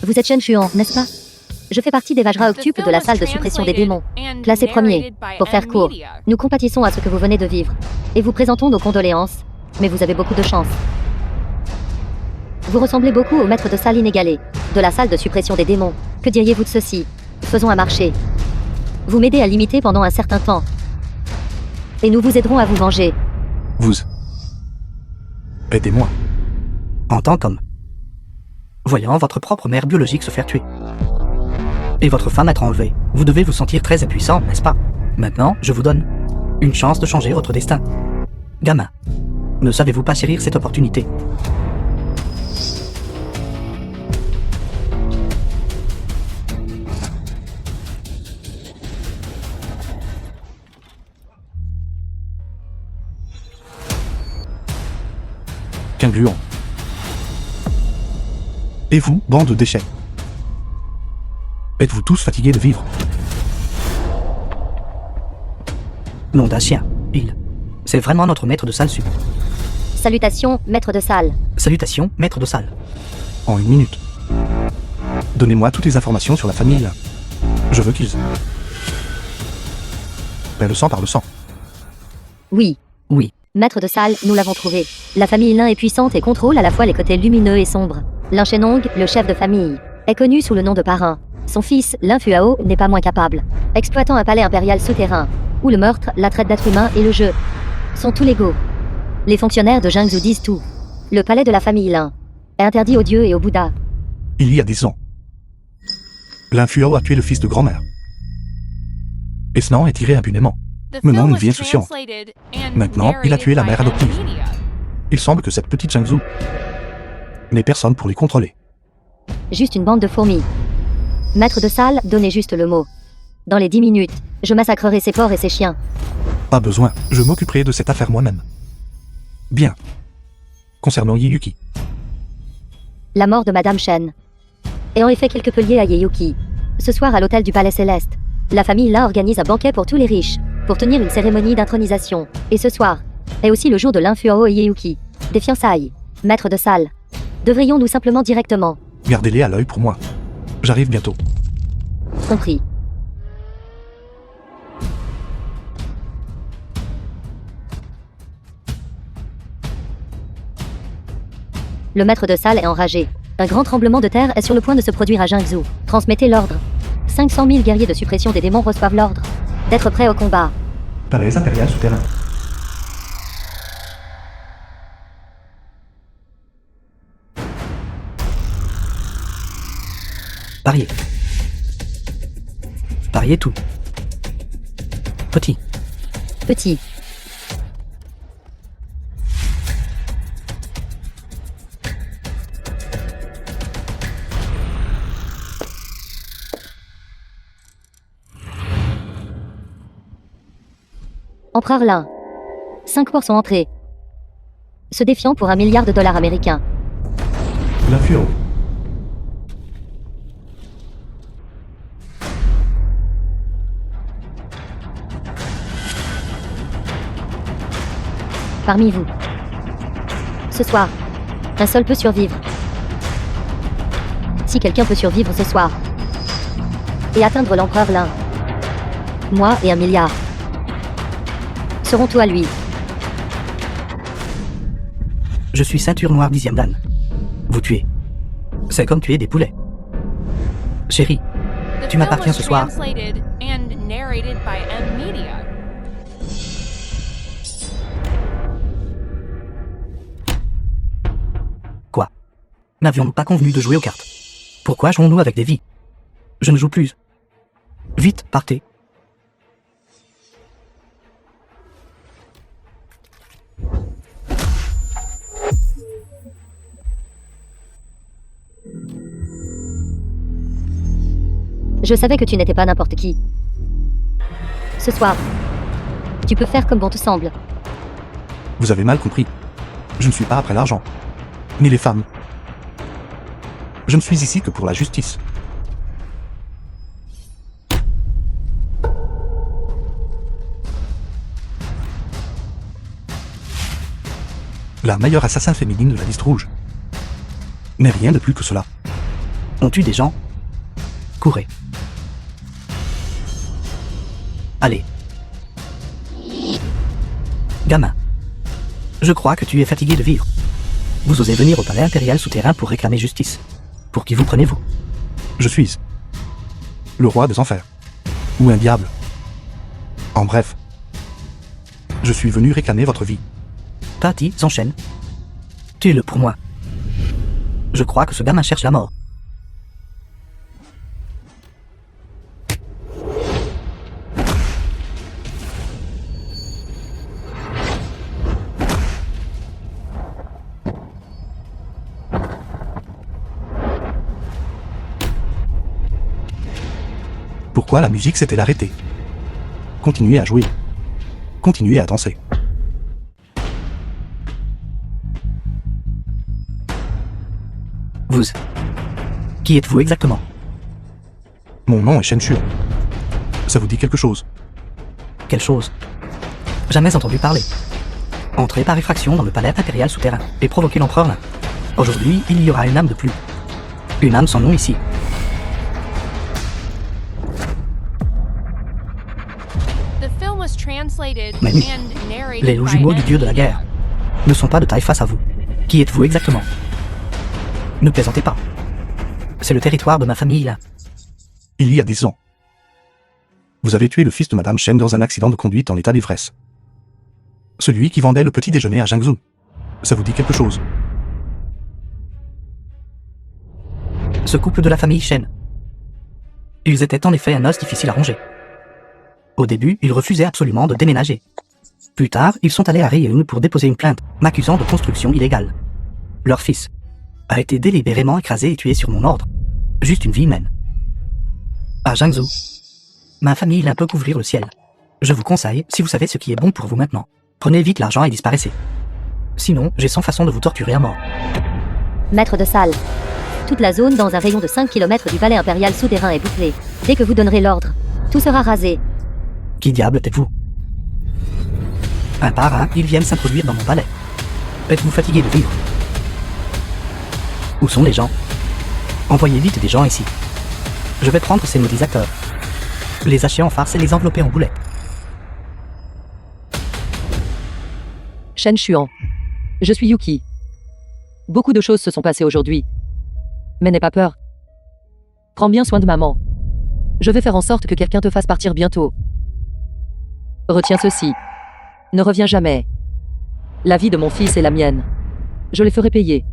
Vous êtes Shen Xuan, n'est-ce pas? Je fais partie des Vajra octuples de la salle de suppression des démons. Classé premier. Pour faire court, nous compatissons à ce que vous venez de vivre. Et vous présentons nos condoléances. Mais vous avez beaucoup de chance. Vous ressemblez beaucoup au maître de salle inégalé. De la salle de suppression des démons. Que diriez-vous de ceci? Faisons un marché. Vous m'aidez à l'imiter pendant un certain temps. Et nous vous aiderons à vous venger. Vous. Aidez-moi. En tant qu'homme. Voyant votre propre mère biologique se faire tuer. Et votre femme être enlevée. Vous devez vous sentir très impuissant, n'est-ce pas? Maintenant, je vous donne une chance de changer votre destin. Gamin, ne savez-vous pas chérir cette opportunité? Qu'un gluant. Et vous, bande de déchets? Êtes-vous tous fatigués de vivre? Nom d'un chien, c'est vraiment notre maître de salle sup. Salutations, maître de salle. Salutations, maître de salle. En une minute. Donnez-moi toutes les informations sur la famille Lin. Je veux qu'ils... Ben, le sang par le sang. Oui. Oui. Maître de salle, nous l'avons trouvé. La famille Lin est puissante et contrôle à la fois les côtés lumineux et sombres. Lin Shenong, le chef de famille, est connu sous le nom de parrain. Son fils, Lin Fuao, n'est pas moins capable. Exploitant un palais impérial souterrain, où le meurtre, la traite d'êtres humains et le jeu sont tous légaux. Les fonctionnaires de Jiangsu disent tout. Le palais de la famille Lin est interdit aux dieux et aux Bouddhas. Il y a des ans, Lin Fuao a tué le fils de grand-mère. Et Snan est tiré impunément, menant une vie insouciante. Maintenant, il a tué la mère adoptive. Il semble que cette petite Jiangsu n'ait personne pour les contrôler. Juste une bande de fourmis. Maître de salle, donnez juste le mot. Dans les 10 minutes, je massacrerai ces porcs et ces chiens. Pas besoin, je m'occuperai de cette affaire moi-même. Bien. Concernant Yeyuki. La mort de Madame Shen est en effet quelque peu liée à Yeyuki. Ce soir à l'hôtel du Palais Céleste, la famille Lin organise un banquet pour tous les riches, pour tenir une cérémonie d'intronisation. Et ce soir est aussi le jour de Lin Fuao et Yeyuki. Des fiançailles. Maître de salle. Devrions-nous simplement directement... Gardez-les à l'œil pour moi. J'arrive bientôt. Compris. Le maître de salle est enragé. Un grand tremblement de terre est sur le point de se produire à Jiangsu. Transmettez l'ordre. 500 000 guerriers de suppression des démons reçoivent l'ordre d'être prêts au combat. Palais impérial souterrain. Pariez. Pariez tout. Petit. Petit. Empereur Lin. 5% entrée. Se défiant pour $1 milliard américains. Lin Fuao. Parmi vous. Ce soir, un seul peut survivre. Si quelqu'un peut survivre ce soir et atteindre l'empereur Lin, moi et $1 milliard seront tout à lui. Je suis ceinture noire 10e dan. Vous tuez. C'est comme tuer des poulets. Chérie, tu m'appartiens ce soir. Quoi? N'avions-nous pas convenu de jouer aux cartes? Pourquoi jouons-nous avec des vies? Je ne joue plus. Vite, partez. Je savais que tu n'étais pas n'importe qui. Ce soir, tu peux faire comme bon te semble. Vous avez mal compris. Je ne suis pas après l'argent. Ni les femmes. Je ne suis ici que pour la justice. La meilleure assassin féminine de la liste rouge. Mais rien de plus que cela. On tue des gens. Courez. Allez. Gamin. Je crois que tu es fatigué de vivre. Vous osez venir au palais impérial souterrain pour réclamer justice. Pour qui vous prenez-vous? Je suis le roi des enfers. Ou un diable. En bref. Je suis venu réclamer votre vie. Patty s'enchaîne. Tue-le pour moi. Je crois que ce gamin cherche la mort. Pourquoi la musique s'est-elle arrêtée? Continuez à jouer. Continuez à danser. Vous. Qui êtes-vous exactement? Mon nom est Shen Shuon. Ça vous dit quelque chose? Quelle chose? Jamais entendu parler. Entrez par effraction dans le palais impérial souterrain et provoquez l'empereur Lin. Aujourd'hui, il y aura une âme de plus. Une âme sans nom ici. Mais oui, les loups jumeaux du dieu de la guerre ne sont pas de taille face à vous. Qui êtes-vous exactement? Ne plaisantez pas. C'est le territoire de ma famille, là. Il y a 10 ans. Vous avez tué le fils de Madame Shen dans un accident de conduite en état d'ivresse. Celui qui vendait le petit déjeuner à Jiangsu. Ça vous dit quelque chose? Ce couple de la famille Shen. Ils étaient en effet un os difficile à ronger. Au début, ils refusaient absolument de déménager. Plus tard, ils sont allés à Réunion pour déposer une plainte, m'accusant de construction illégale. Leur fils a été délibérément écrasé et tué sur mon ordre. Juste une vie humaine. À Jiangsu, ma famille l'a peut couvrir le ciel. Je vous conseille, si vous savez ce qui est bon pour vous maintenant, prenez vite l'argent et disparaissez. Sinon, j'ai 100 façons de vous torturer à mort. Maître de salle. Toute la zone dans un rayon de 5 km du palais impérial souterrain est bouclée. Dès que vous donnerez l'ordre, tout sera rasé. Qui diable êtes-vous? Un par un, ils viennent s'introduire dans mon palais. Êtes-vous fatigué de vivre? Où sont les gens? Envoyez vite des gens ici. Je vais prendre ces maudits acteurs, les hacher en farce et les envelopper en boulettes. Shen Shuon. Je suis Yuki. Beaucoup de choses se sont passées aujourd'hui. Mais n'aie pas peur. Prends bien soin de maman. Je vais faire en sorte que quelqu'un te fasse partir bientôt. Retiens ceci. Ne reviens jamais. La vie de mon fils est la mienne. Je les ferai payer.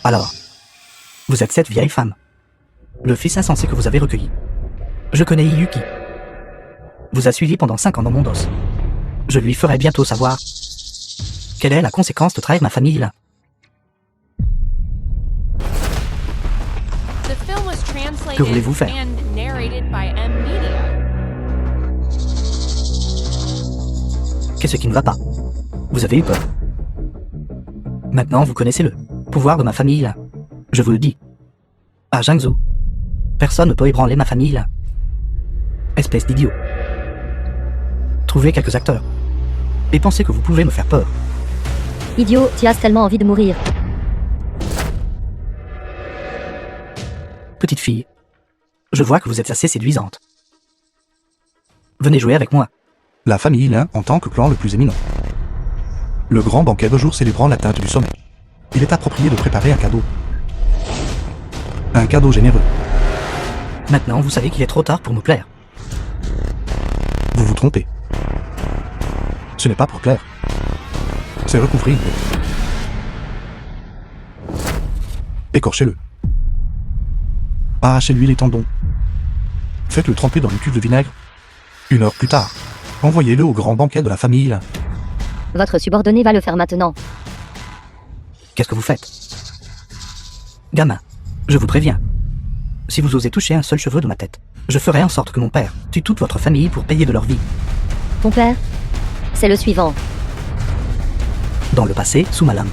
Alors, vous êtes cette vieille femme. Le fils insensé que vous avez recueilli. Je connais Yuki. Vous a suivi pendant 5 ans dans mon dos. Je lui ferai bientôt savoir quelle est la conséquence de trahir ma famille là. Que voulez-vous faire? Qu'est-ce qui ne va pas? Vous avez eu peur. Maintenant, vous connaissez le pouvoir de ma famille là. Je vous le dis. À Jiangsu, personne ne peut ébranler ma famille là. Espèce d'idiot. Trouvez quelques acteurs. Et pensez que vous pouvez me faire peur. Idiot, tu as tellement envie de mourir. Petite fille, je vois que vous êtes assez séduisante. Venez jouer avec moi. La famille Lin en tant que clan le plus éminent. Le grand banquet de jour célébrant l'atteinte du sommet. Il est approprié de préparer un cadeau. Un cadeau généreux. Maintenant, vous savez qu'il est trop tard pour me plaire. Vous vous trompez. Ce n'est pas pour plaire. C'est recouvrir une bête. Écorchez-le. Arrachez-lui les tendons. Faites-le tremper dans une cuve de vinaigre. 1 heure plus tard, envoyez-le au grand banquet de la famille. Votre subordonné va le faire maintenant. Qu'est-ce que vous faites? Gamin, je vous préviens. Si vous osez toucher un seul cheveu de ma tête, je ferai en sorte que mon père tue toute votre famille pour payer de leur vie. Ton père? C'est le suivant. Dans le passé, sous ma lame,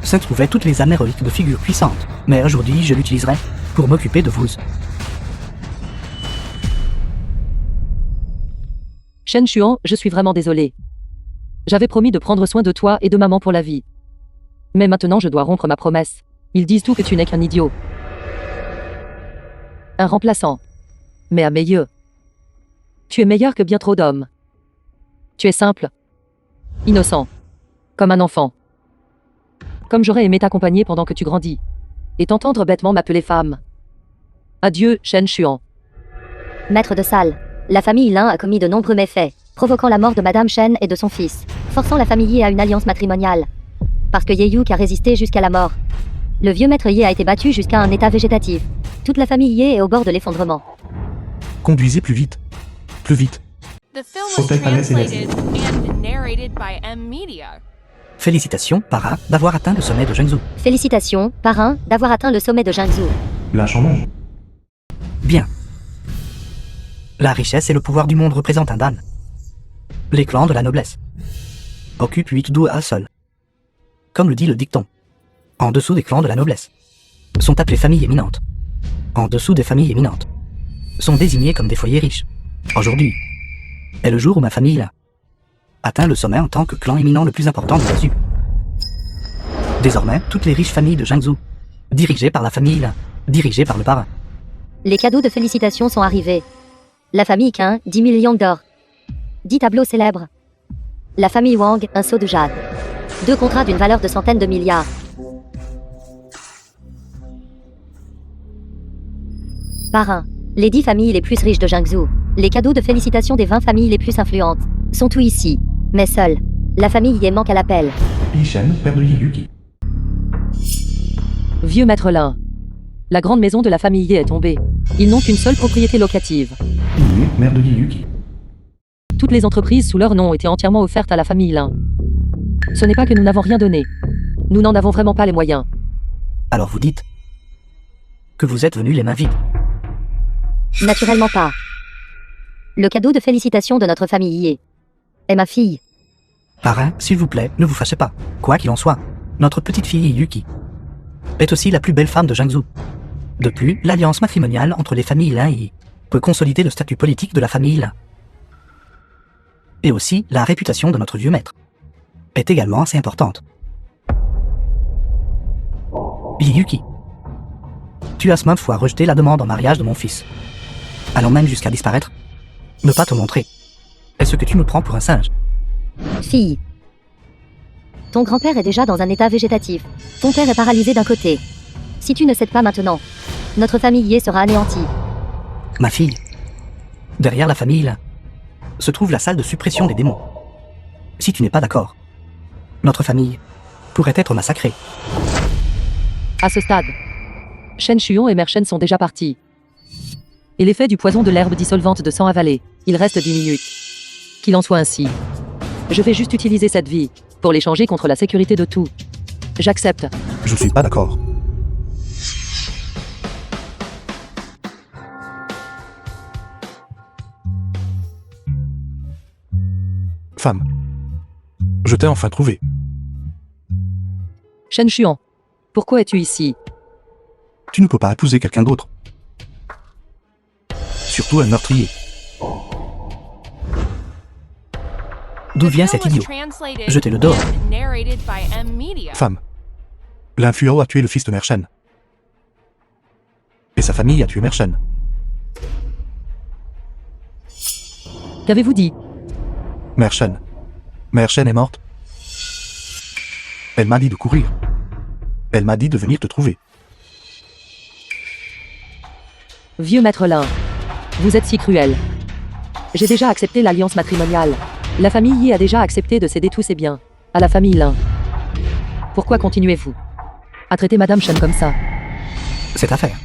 se trouvaient toutes les âmes héroïques de figures puissantes, mais aujourd'hui, je l'utiliserai pour m'occuper de vous. Shen Shuon, je suis vraiment désolé. J'avais promis de prendre soin de toi et de maman pour la vie. Mais maintenant je dois rompre ma promesse. Ils disent tout que tu n'es qu'un idiot. Un remplaçant. Mais à mes yeux. Tu es meilleur que bien trop d'hommes. Tu es simple. Innocent. Comme un enfant. Comme j'aurais aimé t'accompagner pendant que tu grandis. Et t'entendre bêtement m'appeler femme. Adieu, Shen Xuan. Maître de salle. La famille Lin a commis de nombreux méfaits, provoquant la mort de Madame Shen et de son fils, forçant la famille Yi à une alliance matrimoniale. Parce que Ye Yuk a résisté jusqu'à la mort. Le vieux maître Yi a été battu jusqu'à un état végétatif. Toute la famille Yi est au bord de l'effondrement. Conduisez plus vite. Plus vite. The film was Hotel Palace translated and narrated by M Media. Félicitations, Parrain, d'avoir atteint le sommet de Zhengzhou. Félicitations, parrain, d'avoir atteint le sommet de Zhengzhou. Lynchement. Bien. La richesse et le pouvoir du monde représentent un Dan. Les clans de la noblesse occupent 8 douas seuls. Comme le dit le dicton. En dessous des clans de la noblesse sont appelées familles éminentes. En dessous des familles éminentes sont désignées comme des foyers riches. Aujourd'hui est le jour où ma famille a atteint le sommet en tant que clan éminent le plus important de l'Asie. Désormais, toutes les riches familles de Zhengzhou, dirigées par la famille Lin, dirigées par le parrain. Les cadeaux de félicitations sont arrivés. La famille Qin, 10 millions d'or. 10 tableaux célèbres. La famille Wang, un seau de jade. 2 contrats d'une valeur de centaines de milliards. Parrain. Les 10 familles les plus riches de Zhengzhou. Les cadeaux de félicitations des 20 familles les plus influentes. Sont tous ici. Mais seuls. La famille Ye manque à l'appel. Yi-Shen, père de Yi-Yuki. Vieux maître Lin. La grande maison de la famille Ye est tombée. Ils n'ont qu'une seule propriété locative. Yi, mère de Yi-Yuki. Toutes les entreprises sous leur nom ont été entièrement offertes à la famille Lin. Ce n'est pas que nous n'avons rien donné. Nous n'en avons vraiment pas les moyens. Alors vous dites que vous êtes venus les mains vides. Naturellement pas. Le cadeau de félicitations de notre famille Ye est ma fille. Parrain, s'il vous plaît, ne vous fâchez pas. Quoi qu'il en soit, notre petite fille Yuki est aussi la plus belle femme de Zhengzhou. De plus, l'alliance matrimoniale entre les familles Lin et Yi peut consolider le statut politique de la famille Lin. Et aussi, la réputation de notre vieux maître est également assez importante. Yuki, tu as maintes fois rejeté la demande en mariage de mon fils, allant même jusqu'à disparaître, ne pas te montrer. Est-ce que tu me prends pour un singe? Fille. Ton grand-père est déjà dans un état végétatif. Ton père est paralysé d'un côté. Si tu ne cèdes pas maintenant, notre famille Ye sera anéantie. Ma fille, derrière la famille Lin se trouve la salle de suppression des démons. Si tu n'es pas d'accord, notre famille pourrait être massacrée. À ce stade, Shen Xuan et Mère Shen sont déjà partis. Et l'effet du poison de l'herbe dissolvante de sang avalé, il reste 10 minutes. Qu'il en soit ainsi. Je vais juste utiliser cette vie pour l'échanger contre la sécurité de tout. J'accepte. Je ne suis pas d'accord. Femme. Je t'ai enfin trouvé. Shen Xuan, pourquoi es-tu ici? Tu ne peux pas épouser quelqu'un d'autre. Surtout un meurtrier. D'où vient cet idiot? Je te le donne. Femme. Lin Fuao a tué le fils de Mère Shen. Et sa famille a tué Mère Shen. Qu'avez-vous dit? Mère Shen. Mère Shen est morte. Elle m'a dit de courir. Elle m'a dit de venir te trouver. Vieux maître Lin, vous êtes si cruel. J'ai déjà accepté l'alliance matrimoniale. La famille Yi a déjà accepté de céder tous ses biens à la famille Lin. Pourquoi continuez-vous à traiter Madame Shen comme ça? Cette affaire,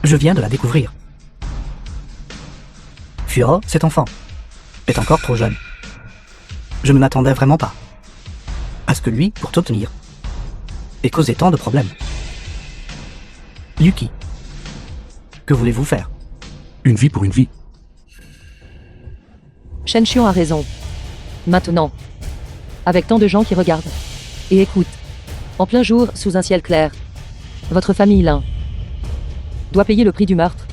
je viens de la découvrir. Fuo, cet enfant, est encore trop jeune. Je ne m'attendais vraiment pas à ce que lui, pour t'obtenir, ait causé tant de problèmes. Yuki, que voulez-vous faire? Une vie pour une vie. Shen Xuan a raison. Maintenant, avec tant de gens qui regardent et écoutent, en plein jour, sous un ciel clair, votre famille Lin doit payer le prix du meurtre.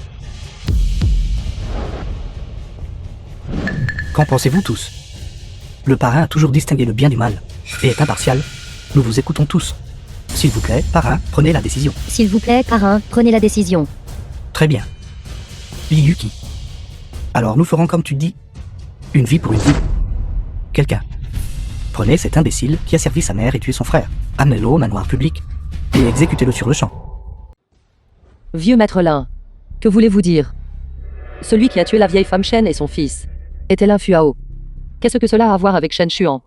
Qu'en pensez-vous tous? Le parrain a toujours distingué le bien du mal et est impartial. Nous vous écoutons tous. S'il vous plaît, parrain, prenez la décision. S'il vous plaît, parrain, prenez la décision. Très bien. Yuki. Alors nous ferons comme tu dis. Une vie pour une vie. Quelqu'un. Prenez cet imbécile qui a servi sa mère et tué son frère. Amenez-le au manoir public. Et exécutez-le sur le champ. Vieux maître Lin, que voulez-vous dire? Celui qui a tué la vieille femme Shen et son fils était Lin Fuao. Qu'est-ce que cela a à voir avec Shen Xuan?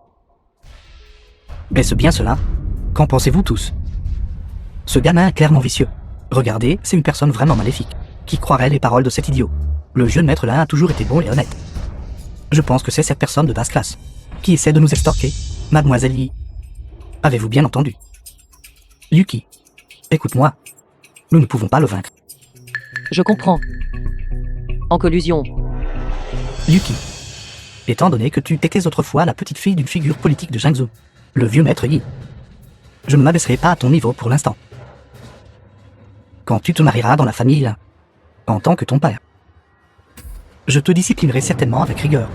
Est-ce bien cela? Qu'en pensez-vous tous? Ce gamin est clairement vicieux. Regardez, c'est une personne vraiment maléfique. Qui croirait les paroles de cet idiot? Le vieux maître Lin a toujours été bon et honnête. Je pense que c'est cette personne de basse classe qui essaie de nous extorquer. Mademoiselle Yi. Avez-vous bien entendu? Yuki, écoute-moi. Nous ne pouvons pas le vaincre. Je comprends. En collusion. Yuki, étant donné que tu étais autrefois la petite fille d'une figure politique de Jiangsu, le vieux maître Yi, je ne m'abaisserai pas à ton niveau pour l'instant. Quand tu te marieras dans la famille Lin, en tant que ton père, je te disciplinerai certainement avec rigueur.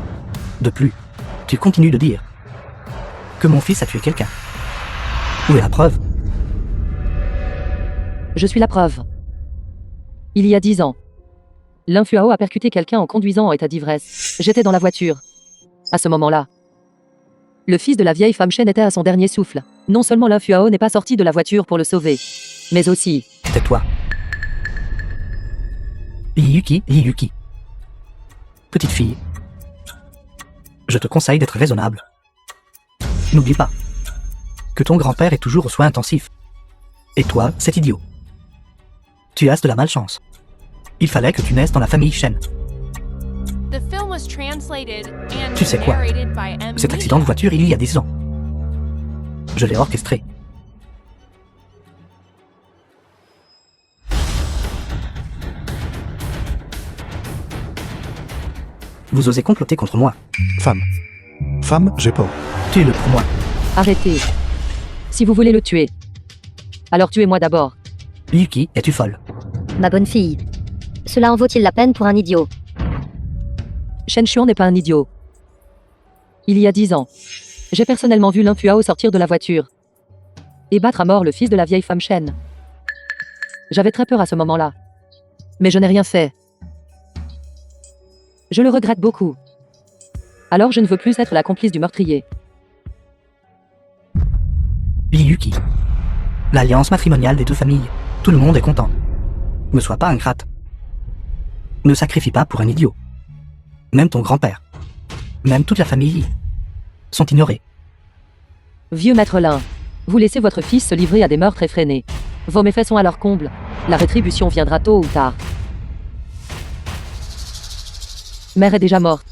De plus, tu continues de dire que mon fils a tué quelqu'un. Où est la preuve? Je suis la preuve. Il y a 10 ans, Lin Fuao a percuté quelqu'un en conduisant en état d'ivresse. J'étais dans la voiture. À ce moment-là, le fils de la vieille femme Shen était à son dernier souffle. Non seulement Lin Fuao n'est pas sorti de la voiture pour le sauver, mais aussi... Tais-toi. Yuki. Petite fille, je te conseille d'être raisonnable. N'oublie pas que ton grand-père est toujours aux soins intensifs. Et toi, cet idiot, tu as de la malchance. Il fallait que tu naisses dans la famille Shen. Tu sais quoi? Cet accident de voiture il y a 10 ans. Je l'ai orchestré. Vous osez comploter contre moi. Femme, j'ai peur. Tuez-le pour moi. Arrêtez. Si vous voulez le tuer, alors tuez-moi d'abord. Yuki, es-tu folle? Ma bonne fille. Cela en vaut-il la peine pour un idiot? Shen Xuan n'est pas un idiot. Il y a 10 ans, j'ai personnellement vu Lin Fuao sortir de la voiture et battre à mort le fils de la vieille femme Shen. J'avais très peur à ce moment-là, mais je n'ai rien fait. Je le regrette beaucoup. Alors je ne veux plus être la complice du meurtrier. Yuki. L'alliance matrimoniale des deux familles. Tout le monde est content. Ne sois pas ingrate. Ne sacrifie pas pour un idiot. Même ton grand-père. Même toute la famille sont ignorés. Vieux maître Lin, vous laissez votre fils se livrer à des meurtres effrénés. Vos méfaits sont à leur comble. La rétribution viendra tôt ou tard. Mère est déjà morte.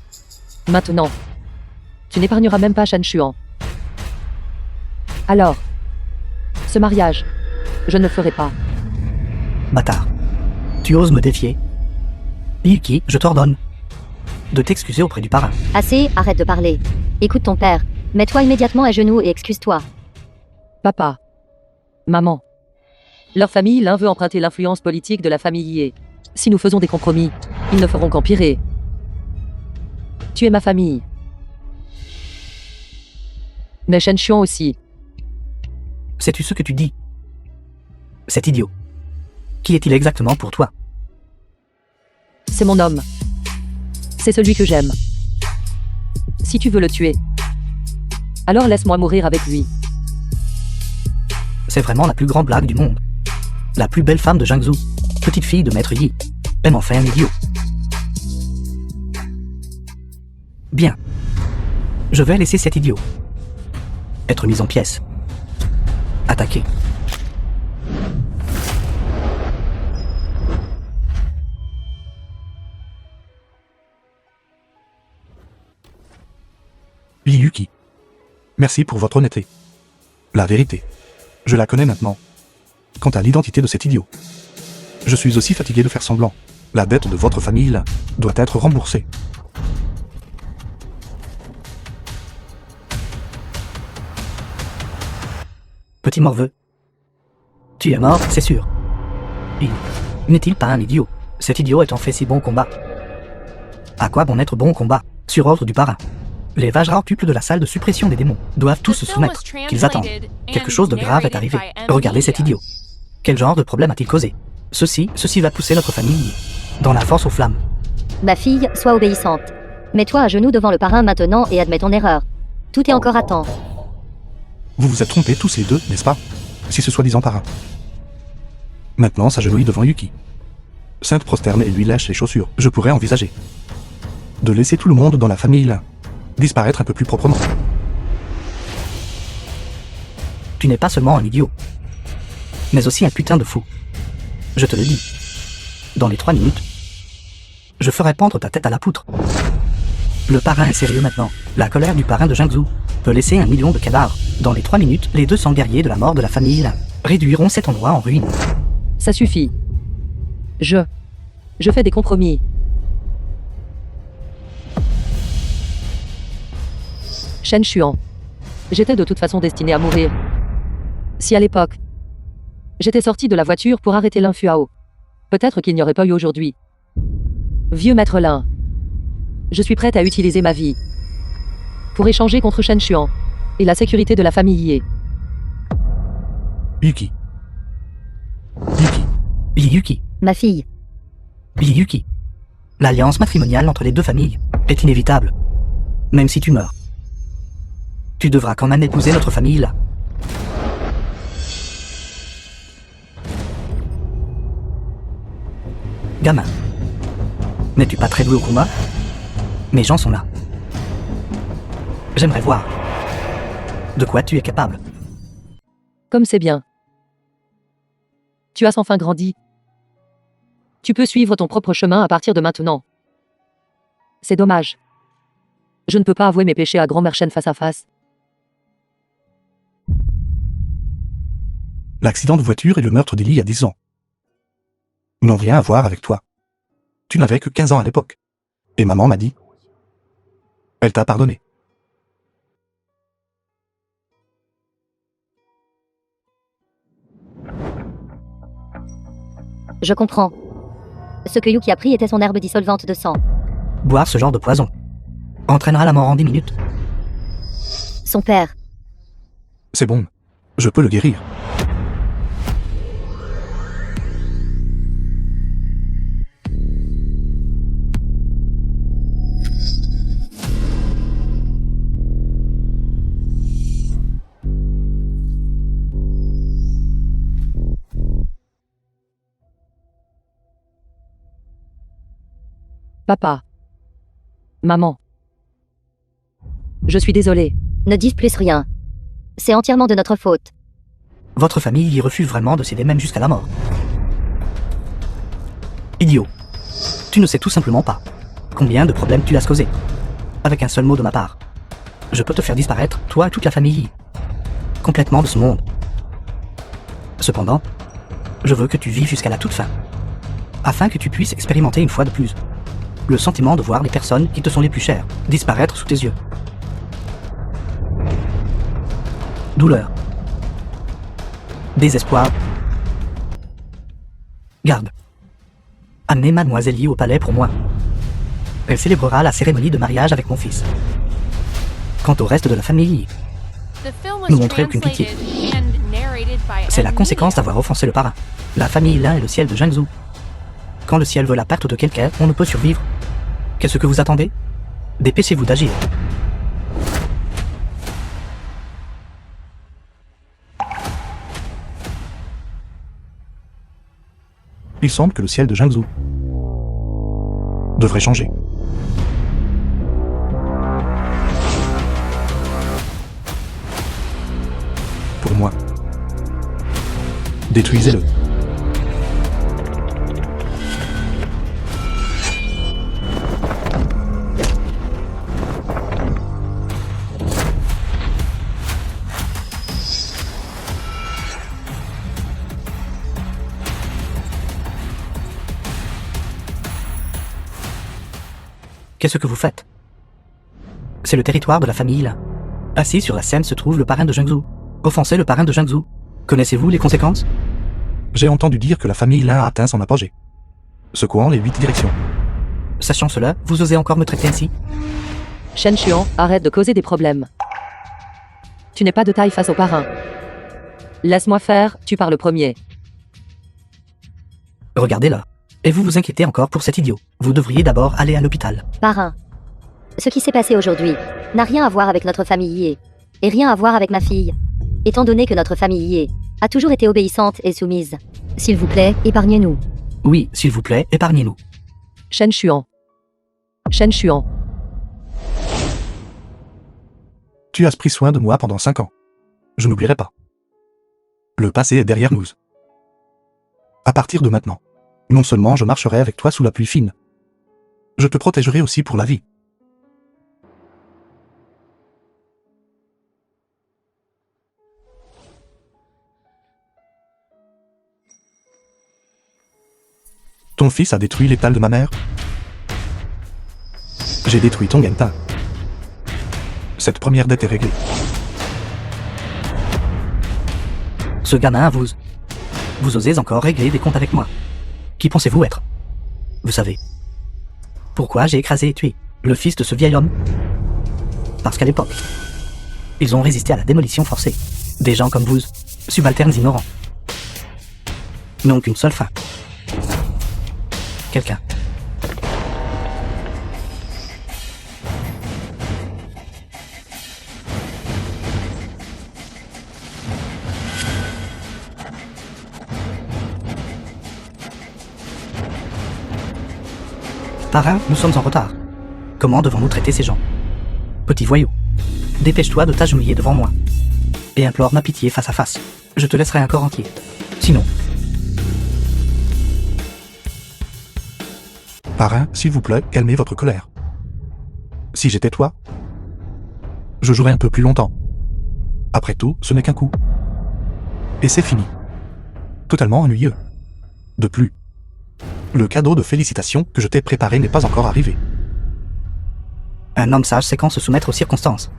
Maintenant, tu n'épargneras même pas Shen Xuan. Alors, ce mariage, je ne le ferai pas. Bâtard. Tu oses me défier? Yuki, je t'ordonne de t'excuser auprès du parrain. Assez, arrête de parler. Écoute ton père. Mets-toi immédiatement à genoux et excuse-toi. Papa. Maman. Leur famille Lin veut emprunter l'influence politique de la famille Yi. Si nous faisons des compromis, ils ne feront qu'empirer. Tu es ma famille. Mais Shen Xuan aussi. Sais-tu ce que tu dis? Cet idiot. Qui est-il exactement pour toi? C'est mon homme. C'est celui que j'aime. Si tu veux le tuer, alors laisse-moi mourir avec lui. C'est vraiment la plus grande blague du monde. La plus belle femme de Jiangsu, petite fille de maître Yi, aime en fait un idiot. Bien. Je vais laisser cet idiot être mis en pièces. Attaquer. Yuki. Merci pour votre honnêteté. La vérité, je la connais maintenant. Quant à l'identité de cet idiot, je suis aussi fatigué de faire semblant. La dette de votre famille là, doit être remboursée. Petit morveux. Tu es mort, c'est sûr. Il n'est-il pas un idiot? Cet idiot est en fait si bon combat. À quoi bon être bon au combat, sur ordre du parrain? Les Vajraoctuples de la salle de suppression des démons doivent tous se soumettre. Qu'ils attendent. Quelque chose de grave est arrivé. Regardez cet idiot. Quel genre de problème a-t-il causé? Ceci va pousser notre famille dans la force aux flammes. Ma fille, sois obéissante. Mets-toi à genoux devant le parrain maintenant et admets ton erreur. Tout est encore à temps. Vous vous êtes trompés tous les deux, n'est-ce pas? Si ce soi-disant parrain. Maintenant, s'agenouille devant Yuki. Sainte prosterne et lui lèche les chaussures. Je pourrais envisager de laisser tout le monde dans la famille là disparaître un peu plus proprement. Tu n'es pas seulement un idiot, mais aussi un putain de fou. Je te le dis. Dans les 3 minutes, je ferai pendre ta tête à la poutre. Le parrain est sérieux maintenant. La colère du parrain de Jiangsu peut laisser 1 million de cadavres. Dans les 3 minutes, les 200 guerriers de la mort de la famille là réduiront cet endroit en ruine. Ça suffit. Je fais des compromis. Shen Xuan. J'étais de toute façon destiné à mourir. Si à l'époque, j'étais sorti de la voiture pour arrêter Lin Fuao, peut-être qu'il n'y aurait pas eu aujourd'hui. Vieux maître Lin, je suis prête à utiliser ma vie pour échanger contre Shen Xuan et la sécurité de la famille Ye. Yuki. Yuki. Ma fille. Yuki. L'alliance matrimoniale entre les deux familles est inévitable. Même si tu meurs, tu devras quand même épouser notre famille là. Gamin, n'es-tu pas très doué au combat? Mes gens sont là. J'aimerais voir de quoi tu es capable. Comme c'est bien. Tu as enfin grandi. Tu peux suivre ton propre chemin à partir de maintenant. C'est dommage. Je ne peux pas avouer mes péchés à grand-mère Shen face à face. L'accident de voiture et le meurtre d'Eli il y a 10 ans n'ont rien à voir avec toi. Tu n'avais que 15 ans à l'époque. Et maman m'a dit. Elle t'a pardonné. Je comprends. Ce que Yuki a pris était son herbe dissolvante de sang. Boire ce genre de poison entraînera la mort en 10 minutes. Son père. C'est bon. Je peux le guérir. Papa. Maman. Je suis désolé. Ne dites plus rien. C'est entièrement de notre faute. Votre famille y refuse vraiment de céder même jusqu'à la mort. Idiot. Tu ne sais tout simplement pas combien de problèmes tu as causé. Avec un seul mot de ma part, je peux te faire disparaître, toi et toute la famille, complètement de ce monde. Cependant, je veux que tu vives jusqu'à la toute fin, afin que tu puisses expérimenter une fois de plus le sentiment de voir les personnes qui te sont les plus chères disparaître sous tes yeux. Douleur. Désespoir. Garde. Amenez Mademoiselle Yi au palais pour moi. Elle célébrera la cérémonie de mariage avec mon fils. Quant au reste de la famille, Ne montrez aucune pitié. C'est la conséquence d'avoir offensé le parrain. La famille Lin est le ciel de Jiangsu. Quand le ciel veut la perte de quelqu'un, on ne peut survivre. Qu'est-ce que vous attendez? Dépêchez-vous d'agir. Il semble que le ciel de Jiangsu devrait changer. Pour moi. Détruisez-le. Qu'est-ce que vous faites? C'est le territoire de la famille, là. Assis sur la scène se trouve le parrain de Jiangsu. Offensez le parrain de Jiangsu. Connaissez-vous les conséquences? J'ai entendu dire que la famille Lin a atteint son apogée, secouant les 8 directions. Sachant cela, vous osez encore me traiter ainsi? Shen Xuan, arrête de causer des problèmes. Tu n'es pas de taille face au parrain. Laisse-moi faire, tu parles premier. Regardez-la. Et vous vous inquiétez encore pour cet idiot. Vous devriez d'abord aller à l'hôpital. Parrain. Ce qui s'est passé aujourd'hui n'a rien à voir avec notre famille Yé. Et rien à voir avec ma fille. Étant donné que notre famille Yé a toujours été obéissante et soumise. S'il vous plaît, épargnez-nous. Oui, s'il vous plaît, épargnez-nous. Shen Xuan. Shen Xuan. Tu as pris soin de moi pendant 5 ans. Je n'oublierai pas. Le passé est derrière nous. À partir de maintenant, non seulement je marcherai avec toi sous la pluie fine, je te protégerai aussi pour la vie. Ton fils a détruit l'étal de ma mère. J'ai détruit ton Genta. Cette première dette est réglée. Ce gamin, vous osez encore régler des comptes avec moi. Qui pensez-vous être? Vous savez. Pourquoi j'ai écrasé et tué le fils de ce vieil homme? Parce qu'à l'époque, ils ont résisté à la démolition forcée. Des gens comme vous, subalternes ignorants, n'ont qu'une seule fin. Quelqu'un. Parrain, nous sommes en retard. Comment devons-nous traiter ces gens? Petit voyou, dépêche-toi de t'agenouiller devant moi et implore ma pitié face à face. Je te laisserai un corps entier. Sinon... Parrain, s'il vous plaît, calmez votre colère. Si j'étais toi, je jouerais un peu plus longtemps. Après tout, ce n'est qu'un coup. Et c'est fini. Totalement ennuyeux. De plus, le cadeau de félicitations que je t'ai préparé n'est pas encore arrivé. Un homme sage sait quand se soumettre aux circonstances.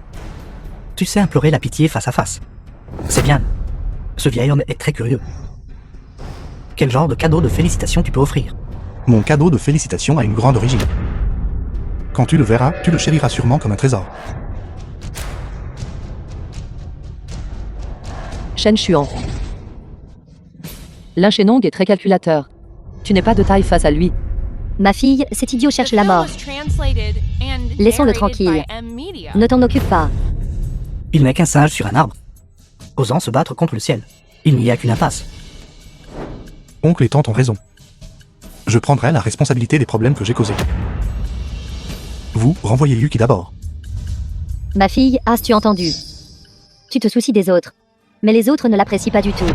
Tu sais implorer la pitié face à face. C'est bien. Ce vieil homme est très curieux. Quel genre de cadeau de félicitations tu peux offrir? Mon cadeau de félicitations a une grande origine. Quand tu le verras, tu le chériras sûrement comme un trésor. Shen Xuan. L'Inchénong est très calculateur. Tu n'es pas de taille face à lui. Ma fille, cet idiot cherche la mort. Laissons-le tranquille. Ne t'en occupe pas. Il n'est qu'un singe sur un arbre, osant se battre contre le ciel. Il n'y a qu'une impasse. Oncle et tante ont raison. Je prendrai la responsabilité des problèmes que j'ai causés. Vous, renvoyez Yuki d'abord. Ma fille, as-tu entendu? Tu te soucies des autres. Mais les autres ne l'apprécient pas du tout.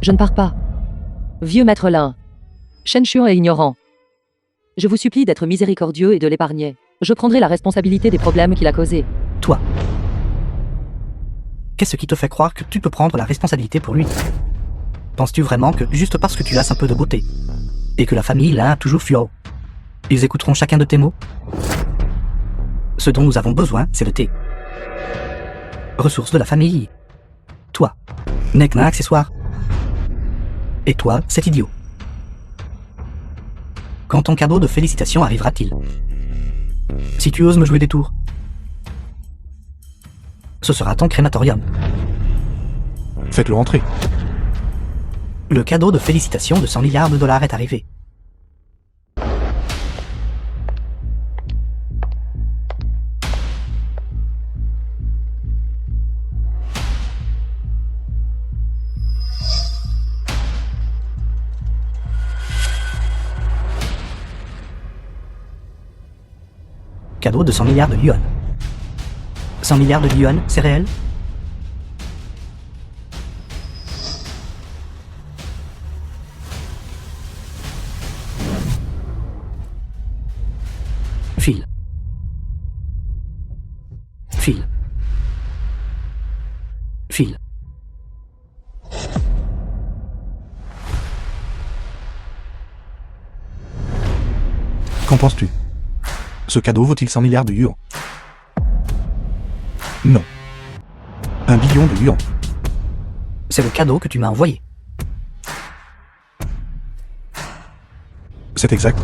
Je ne pars pas. Vieux maître Lin. Shen Xuan est ignorant. Je vous supplie d'être miséricordieux et de l'épargner. Je prendrai la responsabilité des problèmes qu'il a causés. Toi. Qu'est-ce qui te fait croire que tu peux prendre la responsabilité pour lui? Penses-tu vraiment que, juste parce que tu as un peu de beauté, et que la famille Lin a toujours fui haut, ils écouteront chacun de tes mots? Ce dont nous avons besoin, c'est le thé. Ressource de la famille. Toi, n'est qu'un accessoire. Et toi, cet idiot. Quand ton cadeau de félicitations arrivera-t-il? Si tu oses me jouer des tours, ce sera ton crématorium. Faites-le entrer. Le cadeau de félicitations de 100 milliards de dollars est arrivé. Cadeau de 100 milliards de yuan. 100 milliards de yuan, c'est réel? File. File. File. Qu'en penses-tu? Ce cadeau vaut-il 100 milliards de yuan? Non. 1 billion de yuan. C'est le cadeau que tu m'as envoyé. C'est exact.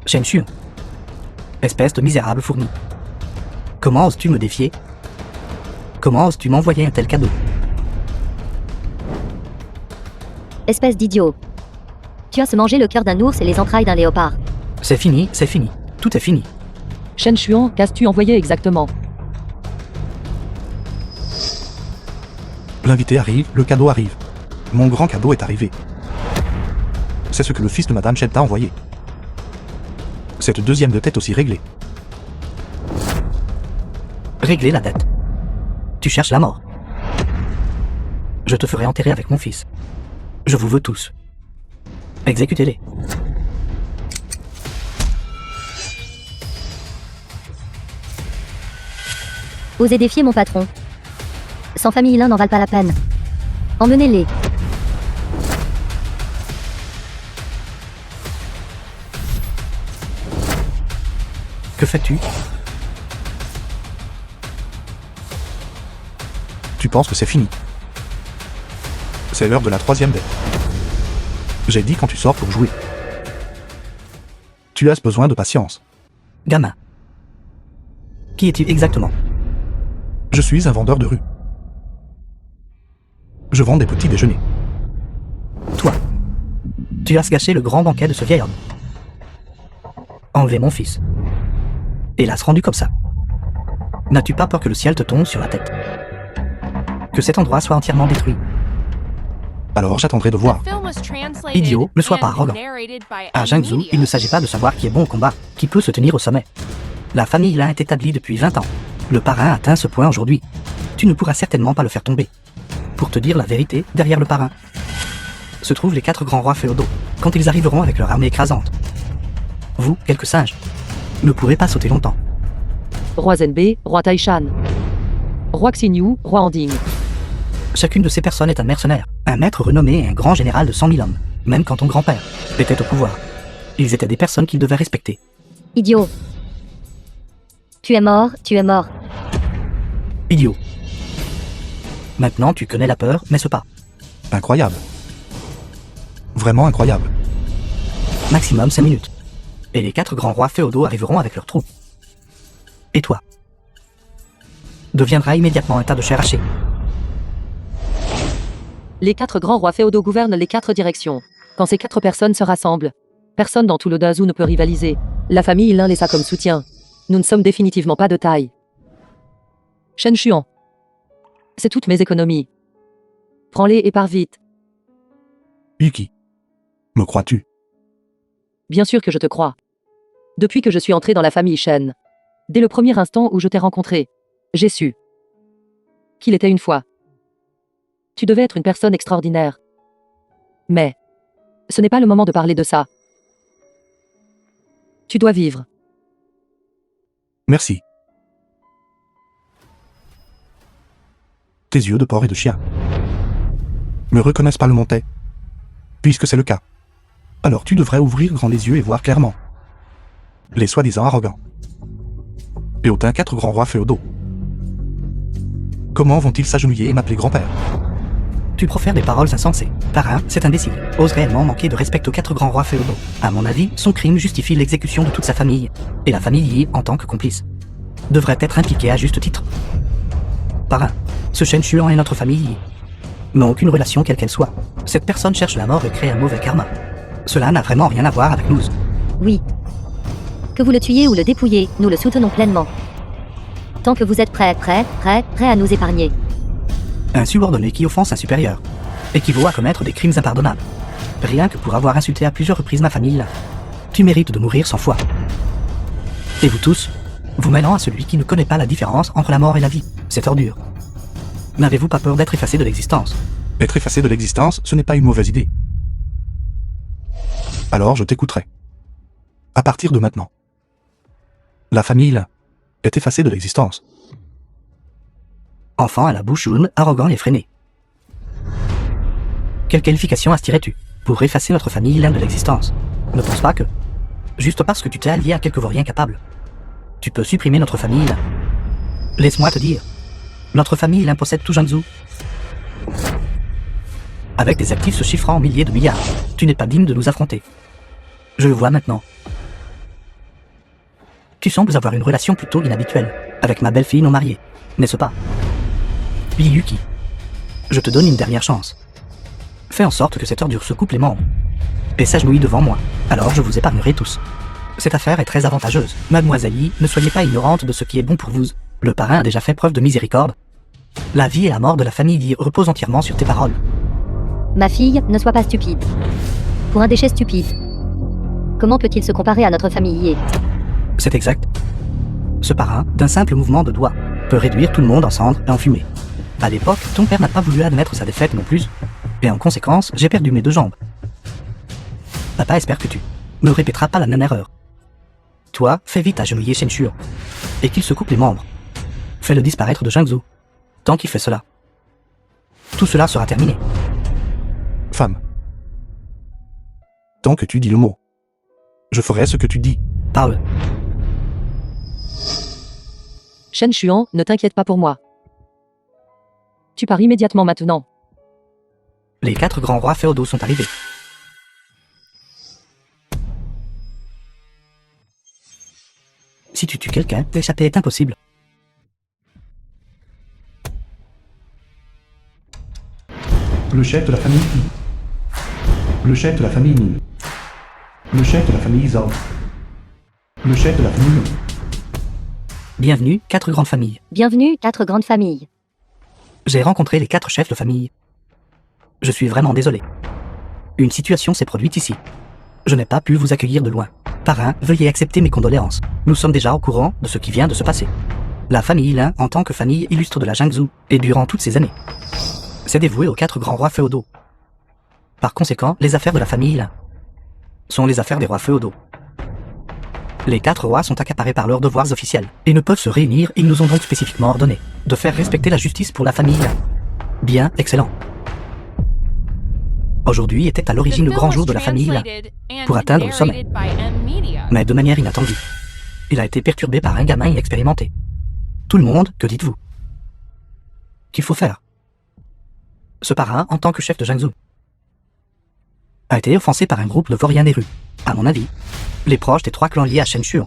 Shen Xuan. Espèce de misérable fourmi. Comment oses-tu me défier? Comment oses-tu m'envoyer un tel cadeau? Espèce d'idiot. Tu as se manger le cœur d'un ours et les entrailles d'un léopard. C'est fini, tout est fini. Shen Xuan, qu'as-tu envoyé exactement? L'invité arrive, le cadeau arrive. Mon grand cadeau est arrivé. C'est ce que le fils de Madame Chen t'a envoyé. Cette deuxième dette est aussi réglée. Régler la dette. Tu cherches la mort. Je te ferai enterrer avec mon fils. Je vous veux tous. Exécutez-les. Osez défier mon patron. Sans famille, l'un n'en valent pas la peine. Emmenez-les. Que fais-tu? Tu penses que c'est fini. C'est l'heure de la troisième dette. J'ai dit quand tu sors pour jouer. Tu as besoin de patience. Gamin. Qui es-tu exactement? Je suis un vendeur de rue. Je vends des petits déjeuners. Toi. Tu as gâché le grand banquet de ce vieil homme. Enlever mon fils. Hélas rendu comme ça. N'as-tu pas peur que le ciel te tombe sur la tête? Que cet endroit soit entièrement détruit? Alors j'attendrai de voir. Idiot, ne sois pas arrogant. À Jiangsu, il ne s'agit pas de savoir qui est bon au combat, qui peut se tenir au sommet. La famille Lin est établie depuis 20 ans. Le parrain atteint ce point aujourd'hui. Tu ne pourras certainement pas le faire tomber. Pour te dire la vérité, derrière le parrain se trouvent les 4 grands rois féodaux, quand ils arriveront avec leur armée écrasante. Vous, quelques singes, ne pourrez pas sauter longtemps. Roi Zenbei, roi Taishan. Roi Xinyu, roi Anding. Chacune de ces personnes est un mercenaire, un maître renommé et un grand général de 100 000 hommes. Même quand ton grand-père était au pouvoir, ils étaient des personnes qu'il devait respecter. Idiot. Tu es mort, tu es mort. Idiot. Maintenant tu connais la peur, mais ce pas. Incroyable. Vraiment incroyable. Maximum 5 minutes. Et les 4 grands rois féodaux arriveront avec leurs troupes. Et toi deviendras immédiatement un tas de chair hachée. Les 4 grands rois féodaux gouvernent les 4 directions. Quand ces 4 personnes se rassemblent, personne dans tout le Dazhou ne peut rivaliser. La famille Lin les a comme soutien. Nous ne sommes définitivement pas de taille. Shen Xuan. C'est toutes mes économies. Prends-les et pars vite. Yuki. Me crois-tu? Bien sûr que je te crois. Depuis que je suis entré dans la famille Shen, dès le premier instant où je t'ai rencontré, j'ai su qu'il était une fois. Tu devais être une personne extraordinaire. Mais ce n'est pas le moment de parler de ça. Tu dois vivre. Merci. Tes yeux de porc et de chien me reconnaissent pas le montais. Puisque c'est le cas, alors tu devrais ouvrir grand les yeux et voir clairement. Les soi-disant arrogants et hautains 4 grands rois féodaux. Comment vont-ils s'agenouiller et m'appeler grand-père? Tu profères des paroles insensées. Parrain, c'est imbécile. Ose réellement manquer de respect aux 4 grands rois féodaux. À mon avis, son crime justifie l'exécution de toute sa famille. Et la famille Yi, en tant que complice, devrait être impliquée à juste titre. Parrain, ce Shen Xuan est notre famille Yi. N'ont aucune relation quelle qu'elle soit. Cette personne cherche la mort et crée un mauvais karma. Cela n'a vraiment rien à voir avec nous. Oui. Que vous le tuiez ou le dépouillez, nous le soutenons pleinement. Tant que vous êtes prêt à nous épargner. Un subordonné qui offense un supérieur équivaut à commettre des crimes impardonnables. Rien que pour avoir insulté à plusieurs reprises ma famille là. Tu mérites de mourir 100 fois. Et vous tous, vous mêlant à celui qui ne connaît pas la différence entre la mort et la vie. C'est ordure. N'avez-vous pas peur d'être effacé de l'existence? Être effacé de l'existence, ce n'est pas une mauvaise idée. Alors je t'écouterai. À partir de maintenant. La famille là est effacée de l'existence. Enfant à la bouche jaune, arrogant et freiné. Quelle qualification aspirais-tu pour effacer notre famille Lin de l'existence? Ne pense pas que, juste parce que tu t'es allié à quelques vauriens capables, tu peux supprimer notre famille Lin. Laisse-moi te dire, notre famille Lin possède tout Jiangsu. Avec des actifs se chiffrant en milliers de milliards, tu n'es pas digne de nous affronter. Je le vois maintenant. Tu sembles avoir une relation plutôt inhabituelle avec ma belle-fille non mariée, n'est-ce pas? Oui, Yuki. Je te donne une dernière chance. Fais en sorte que cette ordure se coupe les membres et s'agenouille devant moi. Alors je vous épargnerai tous. Cette affaire est très avantageuse. Mademoiselle Yi, ne soyez pas ignorante de ce qui est bon pour vous. Le parrain a déjà fait preuve de miséricorde. La vie et la mort de la famille Yi reposent entièrement sur tes paroles. Ma fille, ne sois pas stupide. Pour un déchet stupide, comment peut-il se comparer à notre famille Yi? C'est exact. Ce parrain, d'un simple mouvement de doigt, peut réduire tout le monde en cendres et en fumée. À l'époque, ton père n'a pas voulu admettre sa défaite non plus, et en conséquence, j'ai perdu mes 2 jambes. Papa espère que tu ne répéteras pas la même erreur. Toi, fais vite agenouiller Shen Shuon, et qu'il se coupe les membres. Fais-le disparaître de Jiangsu. Tant qu'il fait cela, tout cela sera terminé. Femme. Tant que tu dis le mot, je ferai ce que tu dis. Parle. Shen Shuon, ne t'inquiète pas pour moi. Tu pars immédiatement maintenant. Les 4 grands rois féodaux sont arrivés. Si tu tues quelqu'un, l'échapper est impossible. Le chef de la famille Yi. Le chef de la famille Ning. Le chef de la famille Zhao. Le chef de la famille Long. Bienvenue, 4 grandes familles. Bienvenue, 4 grandes familles. J'ai rencontré les 4 chefs de famille. Je suis vraiment désolé. Une situation s'est produite ici. Je n'ai pas pu vous accueillir de loin. Parrain, veuillez accepter mes condoléances. Nous sommes déjà au courant de ce qui vient de se passer. La famille Lin, en tant que famille illustre de la Jiangsu, et durant toutes ces années, s'est dévouée aux 4 grands rois féodaux. Par conséquent, les affaires de la famille Lin sont les affaires des rois féodaux. Les 4 rois sont accaparés par leurs devoirs officiels et ne peuvent se réunir. Ils nous ont donc spécifiquement ordonné de faire respecter la justice pour la famille Lin. Bien, excellent. Aujourd'hui était à l'origine le grand jour de la famille Lin pour atteindre le sommet. Mais de manière inattendue, il a été perturbé par un gamin inexpérimenté. Tout le monde, que dites-vous? Qu'il faut faire? Ce parrain, en tant que chef de Jiangsu, a été offensé par un groupe de vauriens des rues. À mon avis, les proches des 3 clans liés à Shen Shuon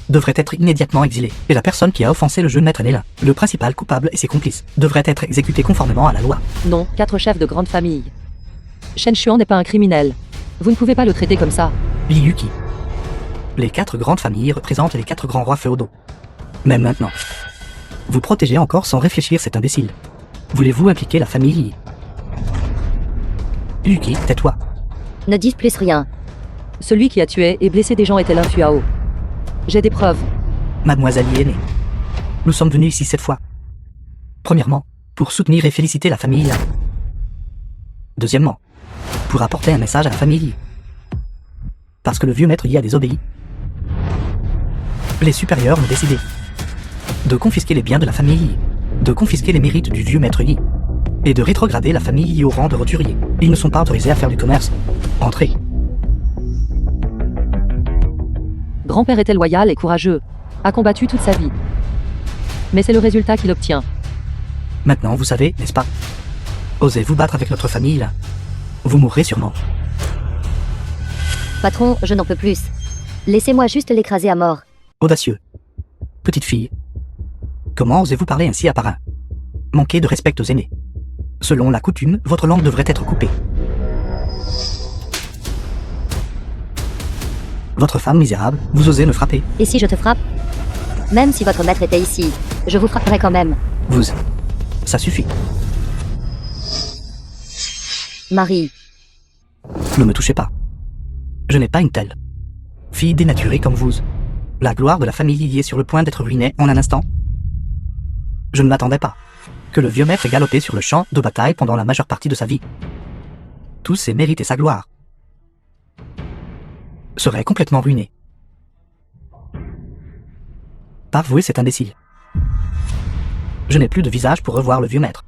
devraient être immédiatement exilés, et la personne qui a offensé le jeune maître Nélin, le principal coupable et ses complices, devraient être exécutés conformément à la loi. Non, 4 chefs de grande famille. Shen Shuon n'est pas un criminel. Vous ne pouvez pas le traiter comme ça. Li Yuki. Les 4 grandes familles représentent les 4 grands rois féodaux. Même maintenant, vous protégez encore sans réfléchir cet imbécile. Voulez-vous impliquer la famille Yi? Yuki, tais-toi. Ne dis plus rien. Celui qui a tué et blessé des gens était Lin Fuao. J'ai des preuves. Mademoiselle Yi aînée. Nous sommes venus ici cette fois. Premièrement, pour soutenir et féliciter la famille Lin. Deuxièmement, pour apporter un message à la famille Yi. Parce que le vieux maître Yi a désobéi. Les supérieurs ont décidé de confisquer les biens de la famille Yi, de confisquer les mérites du vieux maître Yi, et de rétrograder la famille Yi au rang de roturier. Ils ne sont pas autorisés à faire du commerce. Entrez. Grand-père était loyal et courageux, a combattu toute sa vie. Mais c'est le résultat qu'il obtient. Maintenant, vous savez, n'est-ce pas? Osez vous battre avec notre famille, là. Vous mourrez sûrement. Patron, je n'en peux plus. Laissez-moi juste l'écraser à mort. Audacieux. Petite fille. Comment osez-vous parler ainsi à parrain? Manquez de respect aux aînés. Selon la coutume, votre langue devrait être coupée. Votre femme misérable, vous osez me frapper. Et si je te frappe? Même si votre maître était ici, je vous frapperai quand même. Vous... Ça suffit. Marie. Ne me touchez pas. Je n'ai pas une telle fille dénaturée comme vous. La gloire de la famille Yi est sur le point d'être ruinée en un instant. Je ne m'attendais pas que le vieux maître ait galopé sur le champ de bataille pendant la majeure partie de sa vie. Tous ses mérites et sa gloire seraient complètement ruinés. Avouez cet imbécile. Je n'ai plus de visage pour revoir le vieux maître.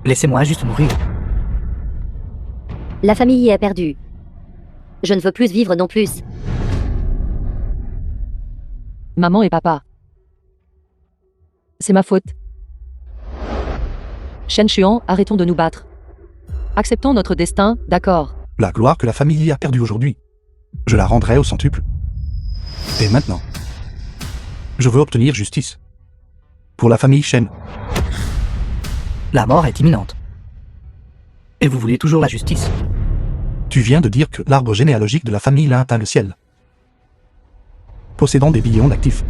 Laissez-moi juste mourir. La famille Yi est perdue. Je ne veux plus vivre non plus. Maman et papa. C'est ma faute. Shen Shuon, arrêtons de nous battre. Acceptons notre destin, d'accord. La gloire que la famille Yi a perdue aujourd'hui, je la rendrai au centuple. Et maintenant, Je veux obtenir justice. Pour la famille Shen. La mort est imminente. Et vous voulez toujours la justice. Tu viens de dire que l'arbre généalogique de la famille Lin atteint le ciel. Possédant des billions d'actifs.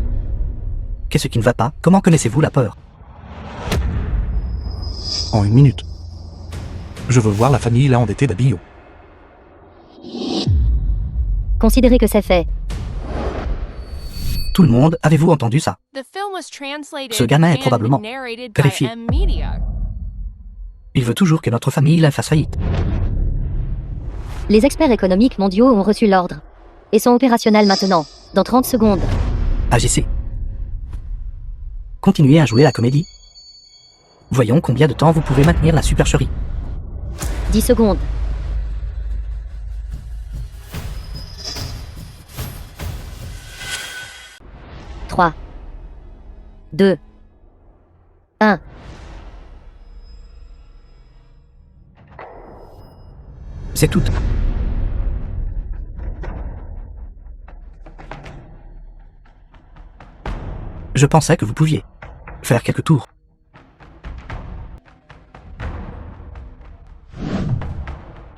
Qu'est-ce qui ne va pas? Comment connaissez-vous la peur? En une minute. Je veux voir la famille Lin endettée d'Abillot. Considérez que c'est fait. Tout le monde, avez-vous entendu ça? Ce gamin est probablement terrifié. Il veut toujours que notre famille Lin fasse faillite. Les experts économiques mondiaux ont reçu l'ordre. Et sont opérationnels maintenant, dans 30 secondes. Agissez. Continuez à jouer la comédie. Voyons combien de temps vous pouvez maintenir la supercherie. 10 secondes. « 3, 2, 1. C'est tout. Je pensais que vous pouviez faire quelques tours.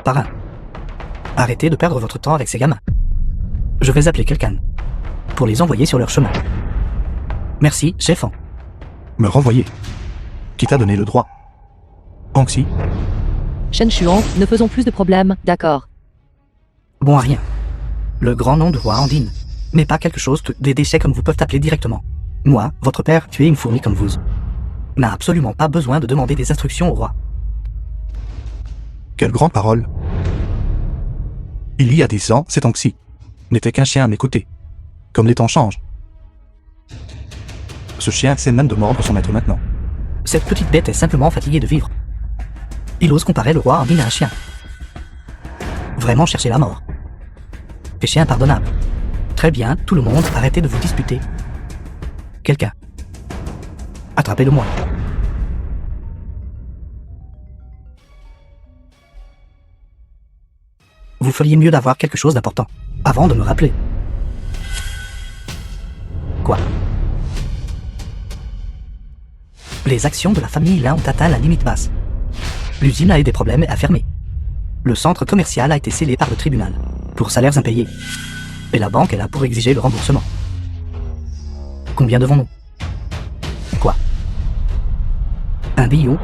Parrain, arrêtez de perdre votre temps avec ces gamins. Je vais appeler quelqu'un pour les envoyer sur leur chemin. Merci, chef. Me renvoyer. Qui t'a donné le droit? Anxi? Shen Xuan, ne faisons plus de problèmes, d'accord. Bon à rien. Le grand nom de roi Andine, mais pas quelque chose que des déchets comme vous peuvent appeler directement. Moi, votre père, tué une fourmi comme vous, n'a absolument pas besoin de demander des instructions au roi. Quelle grande parole. Il y a 10 ans, cet Anxi n'était qu'un chien à mes côtés. Comme les temps changent. Ce chien essaie même de mordre son maître maintenant. Cette petite bête est simplement fatiguée de vivre. Il ose comparer le roi Andine à un chien. Vraiment chercher la mort. Péché impardonnable. Très bien, tout le monde, arrêtez de vous disputer. Quelqu'un. Attrapez-le moi. Vous feriez mieux d'avoir quelque chose d'important, avant de me rappeler. Quoi? Les actions de la famille Lin ont atteint la limite basse. L'usine a eu des problèmes et a fermé. Le centre commercial a été scellé par le tribunal, pour salaires impayés. Et la banque est là pour exiger le remboursement. Combien devons-nous? Quoi? Un billion?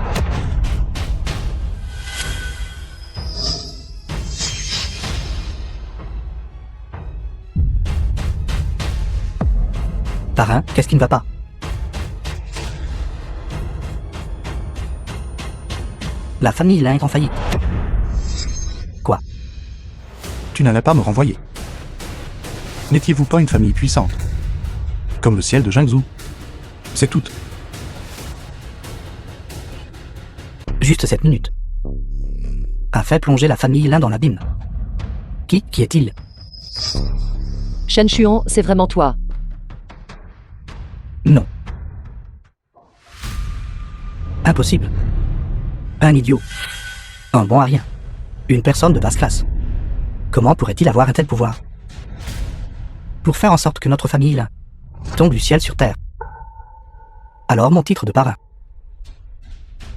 Parrain, qu'est-ce qui ne va pas? La famille Lin est en faillite. Quoi? Tu n'allais pas me renvoyer. N'étiez-vous pas une famille puissante? Comme le ciel de Jiangsu. C'est tout. Juste 7 minutes. A fait plonger la famille Lin dans l'abîme. Qui est-il? Shen Xuan, c'est vraiment toi. Non. Impossible. Un idiot. Un bon à rien. Une personne de basse classe. Comment pourrait-il avoir un tel pouvoir? Pour faire en sorte que notre famille Lin tombe du ciel sur terre. Alors mon titre de parrain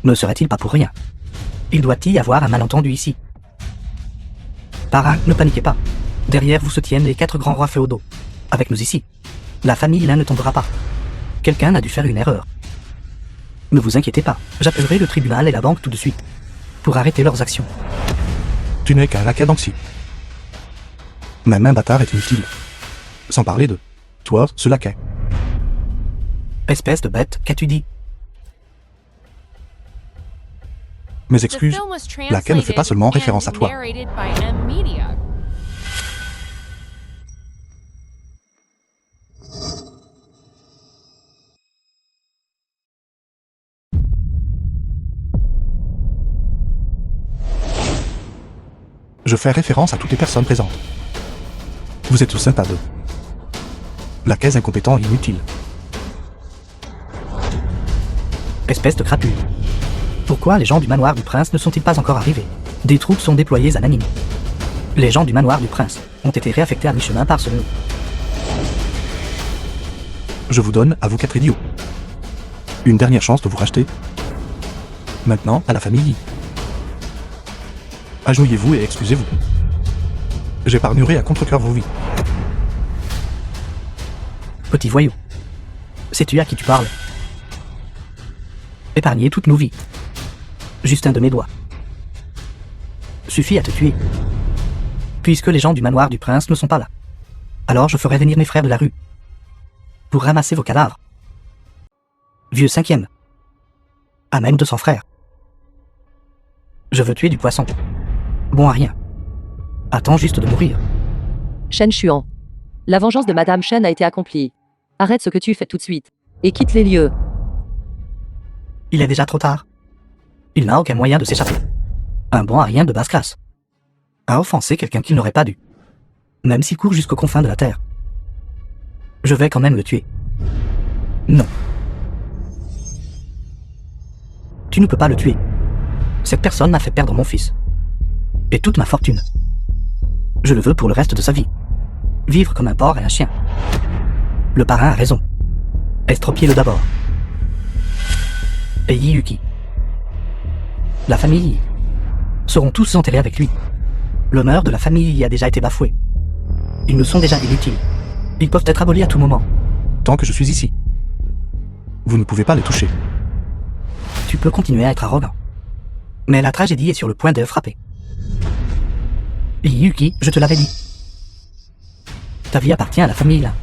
ne serait-il pas pour rien? Il doit y avoir un malentendu ici. Parrain, ne paniquez pas. Derrière vous se tiennent les 4 grands rois féodaux. Avec nous ici. La famille Lin ne tombera pas. Quelqu'un a dû faire une erreur. Ne vous inquiétez pas, j'appellerai le tribunal et la banque tout de suite. Pour arrêter leurs actions. Tu n'es qu'un laquais d'Anxi. Même un bâtard est inutile. Sans parler de toi, ce laquais. Espèce de bête, qu'as-tu dit? Mes excuses, laquais ne fait pas seulement référence à toi. Je fais référence à toutes les personnes présentes. Vous êtes tous un tas de laquais incompétents et inutiles. Espèce de crapule. Pourquoi les gens du manoir du prince ne sont-ils pas encore arrivés? Des troupes sont déployées à Nanning. Les gens du manoir du prince ont été réaffectés à mi-chemin par ce nous. Je vous donne à vous 4 idiots une dernière chance de vous racheter. Maintenant, à la famille. Agenouillez-vous et excusez-vous. J'épargnerai à contre-cœur vos vies. Petit voyou. Sais-tu à qui tu parles? Épargner toutes nos vies. Juste un de mes doigts. Suffit à te tuer. Puisque les gens du manoir du prince ne sont pas là. Alors je ferai venir mes frères de la rue. Pour ramasser vos cadavres. Vieux 5e. À même 200 frères. Je veux tuer du poisson. Bon à rien. Attends juste de mourir. Shen Xuan. La vengeance de Madame Shen a été accomplie. Arrête ce que tu fais tout de suite. Et quitte les lieux. Il est déjà trop tard. Il n'a aucun moyen de s'échapper. Un bon à rien de basse classe. A offensé quelqu'un qu'il n'aurait pas dû. Même s'il court jusqu'aux confins de la terre. Je vais quand même le tuer. Non. Tu ne peux pas le tuer. Cette personne m'a fait perdre mon fils. Et toute ma fortune. Je le veux pour le reste de sa vie. Vivre comme un porc et un chien. Le parrain a raison. Estropiez-le d'abord. Et Yuki. La famille seront tous enterrés avec lui. L'honneur de la famille a déjà été bafoué. Ils nous sont déjà inutiles. Ils peuvent être abolis à tout moment. Tant que je suis ici. Vous ne pouvez pas les toucher. Tu peux continuer à être arrogant. Mais la tragédie est sur le point de frapper. Yuki, je te l'avais dit. Ta vie appartient à la famille Lin.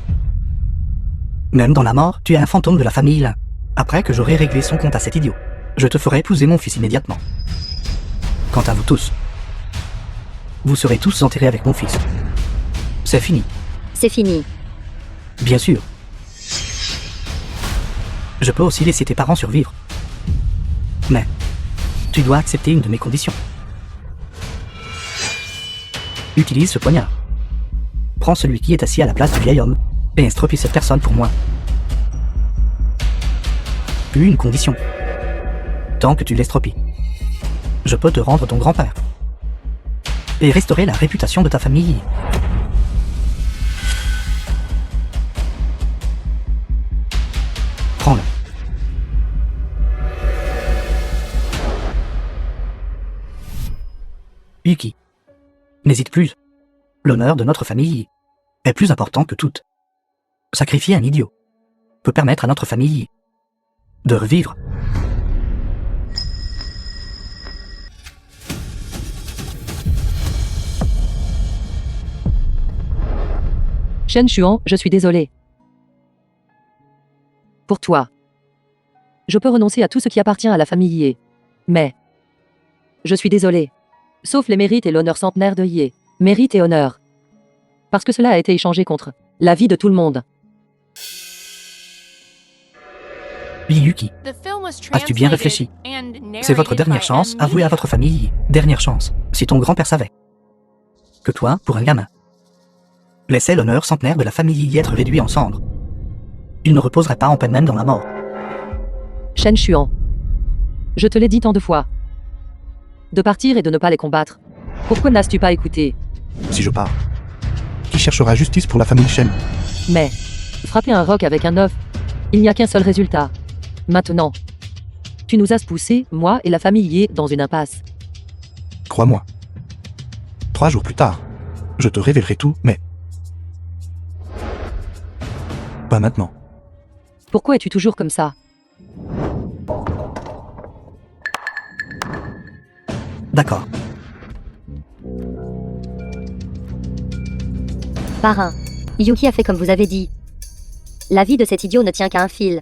Même dans la mort, tu es un fantôme de la famille Lin. Après que j'aurai réglé son compte à cet idiot, je te ferai épouser mon fils immédiatement. Quant à vous tous, vous serez tous enterrés avec mon fils. C'est fini. C'est fini. Bien sûr. Je peux aussi laisser tes parents survivre. Mais, tu dois accepter une de mes conditions. Utilise ce poignard. Prends celui qui est assis à la place du vieil homme, et estropie cette personne pour moi. Puis une condition. Tant que tu l'estropies, je peux te rendre ton grand-père. Et restaurer la réputation de ta famille. Prends-le. Yuki, n'hésite plus. L'honneur de notre famille est plus important que tout. Sacrifier un idiot peut permettre à notre famille de revivre. Shen Xuan, je suis désolé. Pour toi. Je peux renoncer à tout ce qui appartient à la famille Ye. Mais je suis désolé. Sauf les mérites et l'honneur centenaire de Ye. Mérite et honneur. Parce que cela a été échangé contre la vie de tout le monde. Yuki, as-tu bien réfléchi? C'est votre dernière chance, avouez à votre famille. Dernière chance, si ton grand-père savait. Que toi, pour un gamin, laissez l'honneur centenaire de la famille y être réduit en cendres. Il ne reposerait pas en peine même dans la mort. Shen Xuan. Je te l'ai dit tant de fois. De partir et de ne pas les combattre. Pourquoi n'as-tu pas écouté? Si je pars, qui cherchera justice pour la famille Shen? Mais frapper un roc avec un œuf, il n'y a qu'un seul résultat. Maintenant, tu nous as poussés, moi et la famille Ye, dans une impasse. Crois-moi. 3 jours plus tard, je te révélerai tout, mais pas maintenant. Pourquoi es-tu toujours comme ça? D'accord. Parrain. Yuki a fait comme vous avez dit. La vie de cet idiot ne tient qu'à un fil.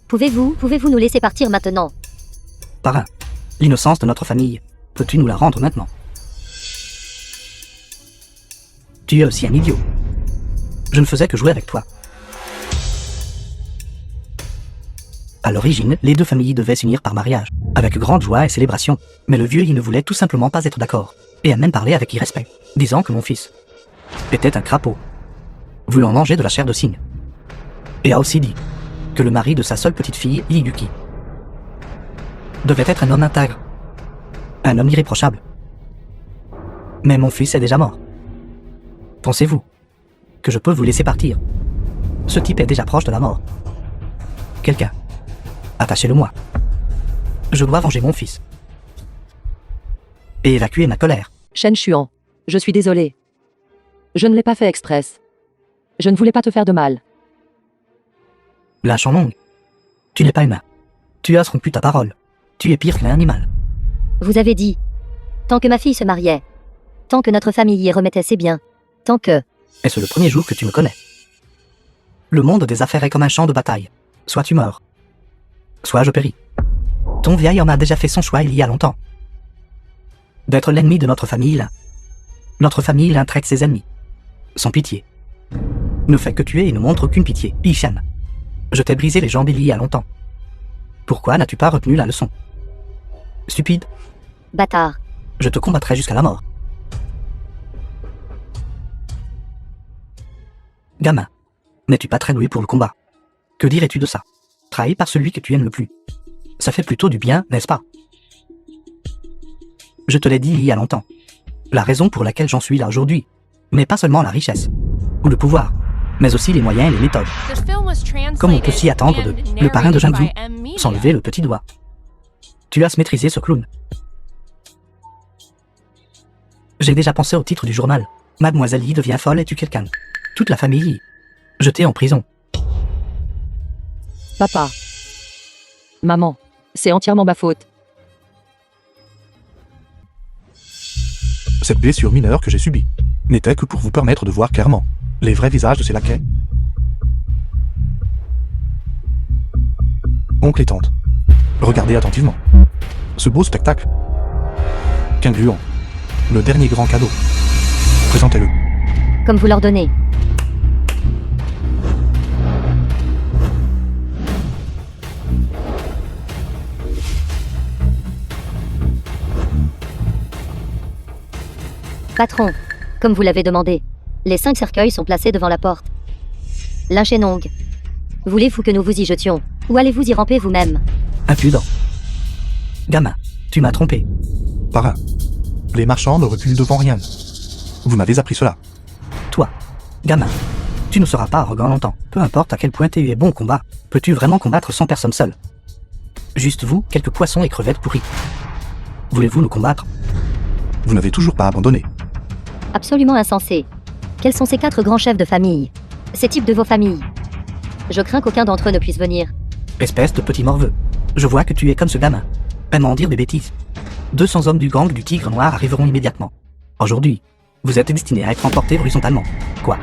Pouvez-vous nous laisser partir maintenant? Parrain, l'innocence de notre famille, peux-tu nous la rendre maintenant? Tu es aussi un idiot. Je ne faisais que jouer avec toi. À l'origine, les deux familles devaient s'unir par mariage, avec grande joie et célébration. Mais le vieux, il ne voulait tout simplement pas être d'accord, et a même parlé avec irrespect, disant que mon fils était un crapaud, voulant manger de la chair de cygne. Et a aussi dit que le mari de sa seule petite fille, Yuki, devait être un homme intègre, un homme irréprochable. Mais mon fils est déjà mort. Pensez-vous que je peux vous laisser partir Ce type est déjà proche de la mort. Quelqu'un. Attachez-le-moi. Je dois venger mon fils. Et évacuer ma colère. Shen Xuan, je suis désolé. Je ne l'ai pas fait express. Je ne voulais pas te faire de mal. La Shenlong. Tu n'es pas humain. Tu as rompu ta parole. Tu es pire qu'un animal. Vous avez dit. Tant que ma fille se mariait. Tant que notre famille y remettait ses biens. Tant que... Est-ce le premier jour que tu me connais? Le monde des affaires est comme un champ de bataille. Soit tu meurs. Soit je péris. Ton vieil homme a déjà fait son choix il y a longtemps. D'être l'ennemi de notre famille, là. Notre famille traite ses ennemis. Sans pitié. Ne fait que tuer et ne montre aucune pitié. Ishan. Je t'ai brisé les jambes il y a longtemps. Pourquoi n'as-tu pas retenu la leçon? Stupide. Bâtard. Je te combattrai jusqu'à la mort. Gamin. N'es-tu pas très doué pour le combat? Que dirais-tu de ça? Trahi par celui que tu aimes le plus. Ça fait plutôt du bien, n'est-ce pas? Je te l'ai dit il y a longtemps. La raison pour laquelle j'en suis là aujourd'hui n'est pas seulement la richesse ou le pouvoir, mais aussi les moyens et les méthodes. Comme on peut s'y attendre de le parrain de Zhangzhou, sans lever le petit doigt. Tu as maîtrisé ce clown. J'ai déjà pensé au titre du journal. Mademoiselle Yi devient folle et tue quelqu'un. Toute la famille Yi. Jetée en prison. Papa. Maman. C'est entièrement ma faute. Cette blessure mineure que j'ai subie n'était que pour vous permettre de voir clairement les vrais visages de ces laquais. Oncle et tante, regardez attentivement ce beau spectacle. Qu'ingluant, le dernier grand cadeau. Présentez-le. Comme vous l'ordonnez. Patron, comme vous l'avez demandé, les 5 cercueils sont placés devant la porte. L'Inchenong. Voulez-vous que nous vous y jetions, ou allez-vous y ramper vous-même? Impudent. Gamin, tu m'as trompé. Parrain, les marchands ne reculent devant rien. Vous m'avez appris cela. Toi, gamin, tu ne seras pas arrogant longtemps. Peu importe à quel point tu es bon au combat, peux-tu vraiment combattre 100 personnes seules? Juste vous, quelques poissons et crevettes pourries. Voulez-vous nous combattre? Vous n'avez toujours pas abandonné. Absolument insensé. Quels sont ces 4 grands chefs de famille? Ces types de vos familles? Je crains qu'aucun d'entre eux ne puisse venir. Espèce de petit morveux. Je vois que tu es comme ce gamin. Aimant dire des bêtises. 200 hommes du gang du Tigre Noir arriveront immédiatement. Aujourd'hui, vous êtes destinés à être emportés horizontalement. Quoi?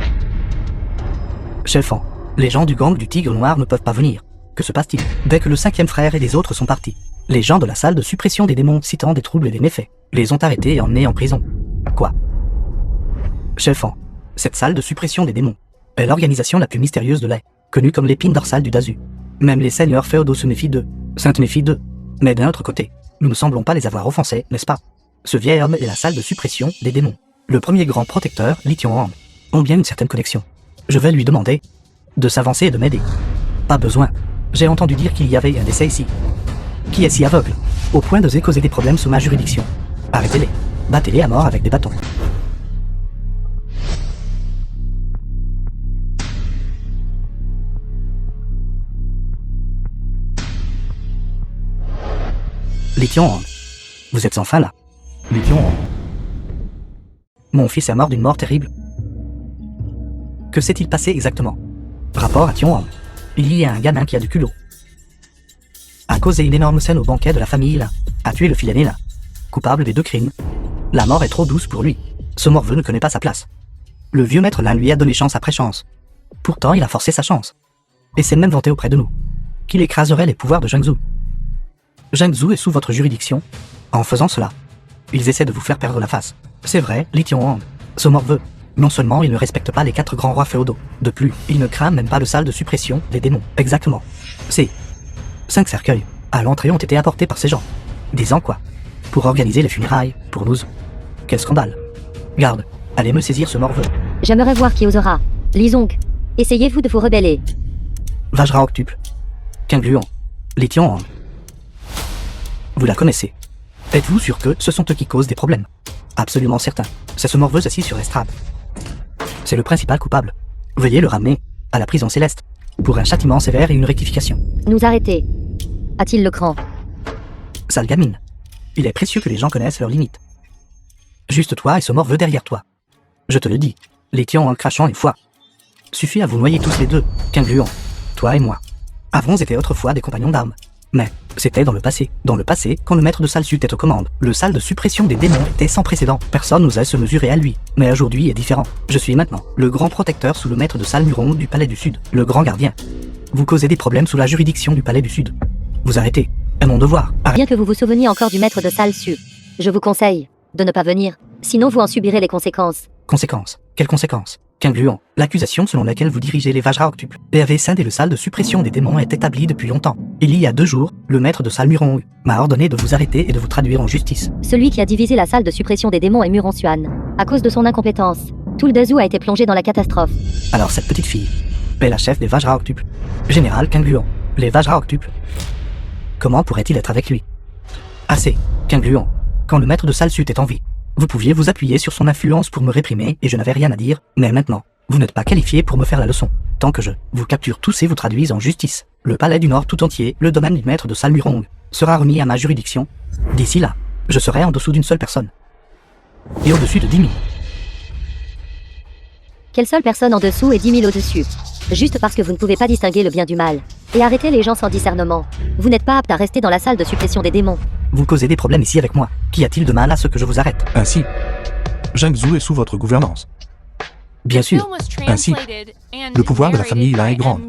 Chef-en, les gens du gang du Tigre Noir ne peuvent pas venir. Que se passe-t-il? Dès que le 5e frère et les autres sont partis, les gens de la salle de suppression des démons citant des troubles et des méfaits les ont arrêtés et emmenés en prison. Quoi? Chef-en, cette salle de suppression des démons est l'organisation la plus mystérieuse de l'Aie, connue comme l'épine dorsale du Dazu. Même les seigneurs féodaux se méfient d'eux, Sainte méfie d'eux. Mais d'un autre côté, nous ne semblons pas les avoir offensés, n'est-ce pas? Ce vieil homme est la salle de suppression des démons. Le premier grand protecteur, Li Tianhuang, ont bien une certaine connexion. Je vais lui demander de s'avancer et de m'aider. Pas besoin. J'ai entendu dire qu'il y avait un décès ici. Qui est si aveugle, au point d'oser causer des problèmes sous ma juridiction? Arrêtez-les. Battez-les à mort avec des bâtons. Li Tianhuang, vous êtes enfin là. Li Tianhuang. Mon fils est mort d'une mort terrible. Que s'est-il passé exactement? Rapport à Tianhuang, il y a un gamin qui a du culot. A causé une énorme scène au banquet de la famille là, a tué le fil aîné là, coupable des 2 crimes. La mort est trop douce pour lui. Ce morveux ne connaît pas sa place. Le vieux maître là lui a donné chance après chance. Pourtant il a forcé sa chance. Et s'est même vanté auprès de nous qu'il écraserait les pouvoirs de Zhangzhou. Zhangzhou est sous votre juridiction. En faisant cela, ils essaient de vous faire perdre la face. C'est vrai, Li Tianhuang, ce morveux, non seulement il ne respecte pas les 4 grands rois féodaux, de plus, il ne craint même pas le salle de suppression des démons. Exactement. C'est 5 cercueils, à l'entrée ont été apportés par ces gens. Des ans quoi? Pour organiser les funérailles, pour nous. Quel scandale. Garde, allez me saisir ce morveux. J'aimerais voir qui osera. Lisong, essayez-vous de vous rebeller. Vajra octuple. Qu'ingluant. Li Tianhuang. Vous la connaissez. Êtes-vous sûr que ce sont eux qui causent des problèmes? Absolument certain. C'est ce morveux assis sur l'estrade. C'est le principal coupable. Veuillez le ramener à la prison céleste, pour un châtiment sévère et une rectification. Nous arrêter. A-t-il le cran? Sale gamine. Il est précieux que les gens connaissent leurs limites. Juste toi et ce morveux derrière toi. Je te le dis, l'étions en crachant une fois. Suffit à vous noyer tous les deux, qu'incluant, toi et moi. Avons été autrefois des compagnons d'armes. Mais, c'était dans le passé. Dans le passé, quand le maître de salle sud était aux commandes, le salle de suppression des démons était sans précédent. Personne n'osait se mesurer à lui. Mais aujourd'hui est différent. Je suis maintenant le grand protecteur sous le maître de salle Muron du palais du Sud. Le grand gardien. Vous causez des problèmes sous la juridiction du palais du Sud. Vous arrêtez. Est mon devoir. Bien que vous vous souveniez encore du maître de salle Su, je vous conseille de ne pas venir. Sinon vous en subirez les conséquences. Conséquences. Quelles conséquences? Qu'incluant l'accusation selon laquelle vous dirigez les Vajra octuples et avez scindé le salle de suppression des démons est établie depuis longtemps. Il y a 2 jours, le maître de salle Muron m'a ordonné de vous arrêter et de vous traduire en justice. Celui qui a divisé la salle de suppression des démons est Muron Suan. À cause de son incompétence, tout le Dezhou a été plongé dans la catastrophe. Alors cette petite fille est la chef des Vajra octuples. Général qu'incluant les Vajra octuples. Comment pourrait-il être avec lui? Assez, qu'incluant. Quand le maître de salle sud est en vie, vous pouviez vous appuyer sur son influence pour me réprimer et je n'avais rien à dire, mais maintenant, vous n'êtes pas qualifié pour me faire la leçon. Tant que je vous capture tous et vous traduise en justice, le palais du Nord tout entier, le domaine du maître de salle Murong, sera remis à ma juridiction. D'ici là, je serai en dessous d'une seule personne. Et au-dessus de 10 000. Quelle seule personne en dessous et 10 000 au-dessus? Juste parce que vous ne pouvez pas distinguer le bien du mal. Et arrêter les gens sans discernement. Vous n'êtes pas apte à rester dans la salle de suppression des démons. Vous causez des problèmes ici avec moi. Qu'y a-t-il de mal à ce que je vous arrête? Ainsi, Zhengzhou est sous votre gouvernance. Bien sûr. Ainsi, le pouvoir de la famille Lin est grand,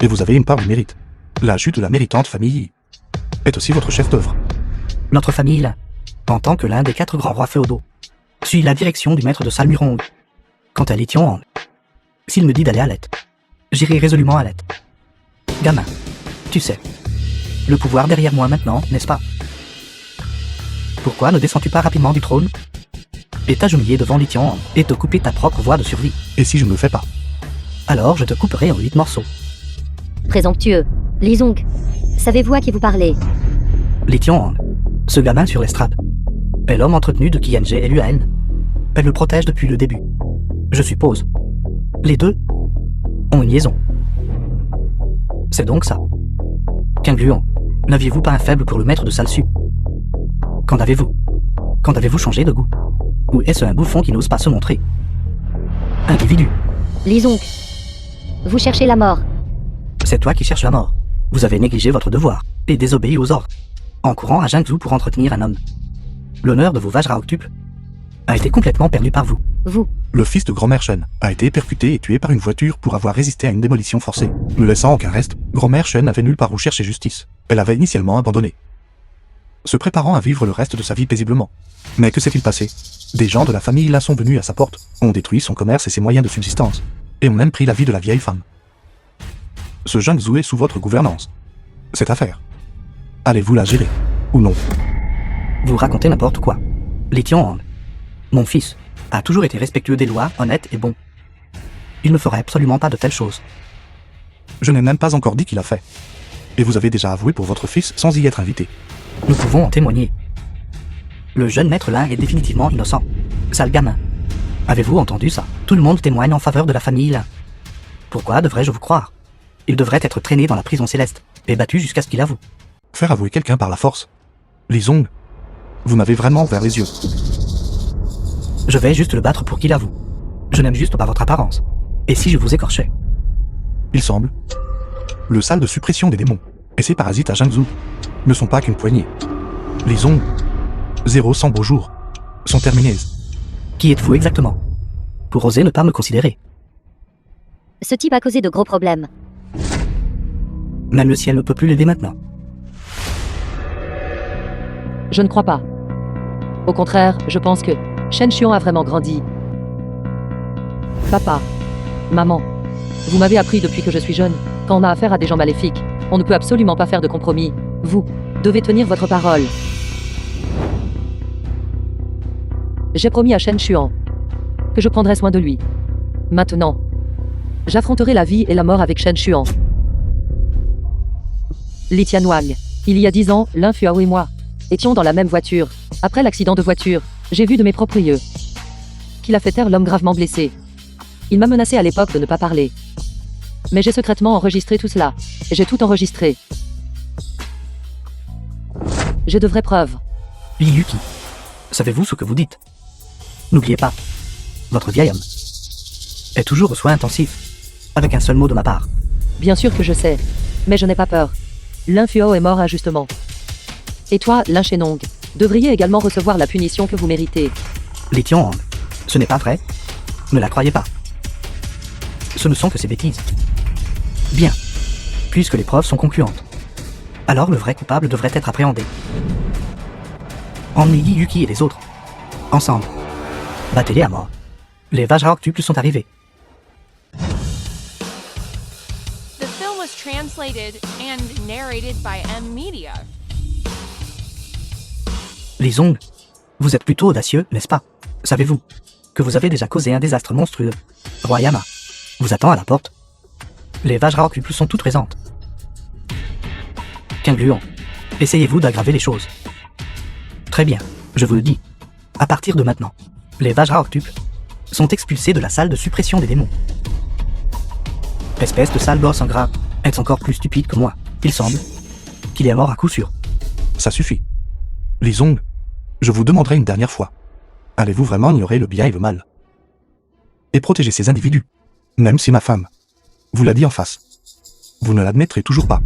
et vous avez une part du mérite. La chute de la méritante famille est aussi votre chef d'œuvre. Notre famille Lin, en tant que l'un des 4 grands rois féodaux, suit la direction du maître de salle Murong. Quant à Lition, s'il me dit d'aller à l'aide, j'irai résolument à l'aide. Gamin, tu sais, le pouvoir derrière moi maintenant, n'est-ce pas? Pourquoi ne descends-tu pas rapidement du trône et t'agenouiller devant Lition et te couper ta propre voie de survie? Et si je ne le fais pas? Alors je te couperai en 8 morceaux. Présomptueux. Lizong, savez-vous à qui vous parlez? Lition, ce gamin sur l'estrade, est l'homme entretenu de Qiange et Luan. Elle le protège depuis le début. Je suppose. Les deux ont une liaison. C'est donc ça. Qu'incluant, n'aviez-vous pas un faible pour le maître de Salsu? Qu'en avez-vous? Quand avez-vous changé de goût? Ou est-ce un bouffon qui n'ose pas se montrer? Individu. Lizong, vous cherchez la mort. C'est toi qui cherches la mort. Vous avez négligé votre devoir et désobéi aux ordres, en courant à Zhengzhou pour entretenir un homme. L'honneur de vos Vajra octuples a été complètement perdu par vous. Vous. Le fils de grand-mère Shen a été percuté et tué par une voiture pour avoir résisté à une démolition forcée. Ne laissant aucun reste, grand-mère Shen n'avait nulle part où chercher justice. Elle avait initialement abandonné, se préparant à vivre le reste de sa vie paisiblement. Mais que s'est-il passé? Des gens de la famille Lin sont venus à sa porte, ont détruit son commerce et ses moyens de subsistance, et ont même pris la vie de la vieille femme. Ce Zhengzhou est sous votre gouvernance. Cette affaire, allez-vous la gérer, ou non? Vous racontez n'importe quoi. Lition, mon fils, a toujours été respectueux des lois, honnête et bon. Il ne ferait absolument pas de telles choses. Je n'ai même pas encore dit qu'il a fait. Et vous avez déjà avoué pour votre fils sans y être invité. Nous pouvons en témoigner. Le jeune maître Lin est définitivement innocent. Sale gamin. Avez-vous entendu ça? Tout le monde témoigne en faveur de la famille Lin. Pourquoi devrais-je vous croire? Il devrait être traîné dans la prison céleste et battu jusqu'à ce qu'il avoue. Faire avouer quelqu'un par la force. Lizong, vous m'avez vraiment ouvert les yeux. Je vais juste le battre pour qu'il avoue. Je n'aime juste pas votre apparence. Et si je vous écorchais? Il semble. Le salle de suppression des démons et ses parasites à Zhengzhou ne sont pas qu'une poignée. Lizong, 0 beaux jours, sont terminés. Qui êtes-vous exactement? Pour oser ne pas me considérer. Ce type a causé de gros problèmes. Même le ciel ne peut plus l'aider maintenant. Je ne crois pas. Au contraire, je pense que Shen Xuan a vraiment grandi. Papa, maman, vous m'avez appris depuis que je suis jeune, quand on a affaire à des gens maléfiques, on ne peut absolument pas faire de compromis. Vous devez tenir votre parole. J'ai promis à Shen Xuan que je prendrai soin de lui. Maintenant, j'affronterai la vie et la mort avec Shen Xuan. Li Tianwang, il y a 10 ans, Lin Fuao et moi étions dans la même voiture. Après l'accident de voiture, j'ai vu de mes propres yeux qu'il a fait taire l'homme gravement blessé. Il m'a menacé à l'époque de ne pas parler. Mais j'ai secrètement enregistré tout cela. J'ai tout enregistré. J'ai de vraies preuves. Lee Yuki, savez-vous ce que vous dites? N'oubliez pas, votre vieil homme est toujours au soin intensif, avec un seul mot de ma part. Bien sûr que je sais. Mais je n'ai pas peur. Lin Fuao est mort injustement. Et toi, Lin Shenong, devriez également recevoir la punition que vous méritez. Li Tianhong, ce n'est pas vrai. Ne la croyez pas. Ce ne sont que ces bêtises. Bien, puisque les preuves sont concluantes. Alors le vrai coupable devrait être appréhendé. Emmenez Lee Yuki et les autres. Ensemble. Battez-les à mort. Les Vajra octuples sont arrivés. The film was translated and narrated by M Media. Li Zong, vous êtes plutôt audacieux, n'est-ce pas? Savez-vous que vous avez déjà causé un désastre monstrueux? Roi Yama vous attend à la porte. Les Vajra octuples sont toutes présentes. Qingluon, essayez-vous d'aggraver les choses. Très bien, je vous le dis. À partir de maintenant, les Vajra octuples sont expulsés de la salle de suppression des démons. Espèce de sale boss en gras, êtes encore plus stupide que moi. Il semble qu'il est mort à coup sûr. Ça suffit. Li Zong, je vous demanderai une dernière fois. Allez-vous vraiment ignorer le bien et le mal? Et protéger ces individus, même si ma femme vous l'a dit en face. Vous ne l'admettrez toujours pas.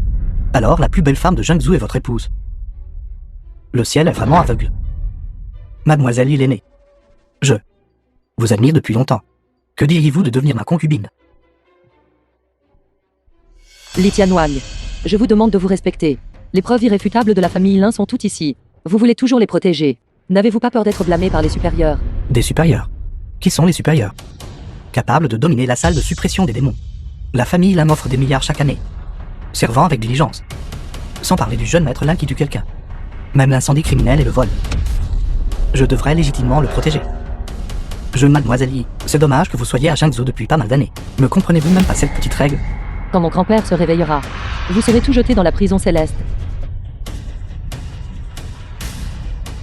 Alors la plus belle femme de Jiangsu est votre épouse. Le ciel est vraiment aveugle. Mademoiselle Ilénée, je vous admire depuis longtemps. Que diriez-vous de devenir ma concubine? Li Tianhuang, je vous demande de vous respecter. Les preuves irréfutables de la famille Lin sont toutes ici. Vous voulez toujours les protéger. N'avez-vous pas peur d'être blâmé par les supérieurs? Des supérieurs? Qui sont les supérieurs? Capables de dominer la salle de suppression des démons. La famille Lin m'offre des milliards chaque année, servant avec diligence. Sans parler du jeune maître Lin qui tue quelqu'un. Même l'incendie criminel et le vol. Je devrais légitimement le protéger. Mademoiselle Yi, c'est dommage que vous soyez à Jiangsu depuis pas mal d'années. Ne comprenez-vous même pas cette petite règle? Quand mon grand-père se réveillera, vous serez tout jeté dans la prison céleste.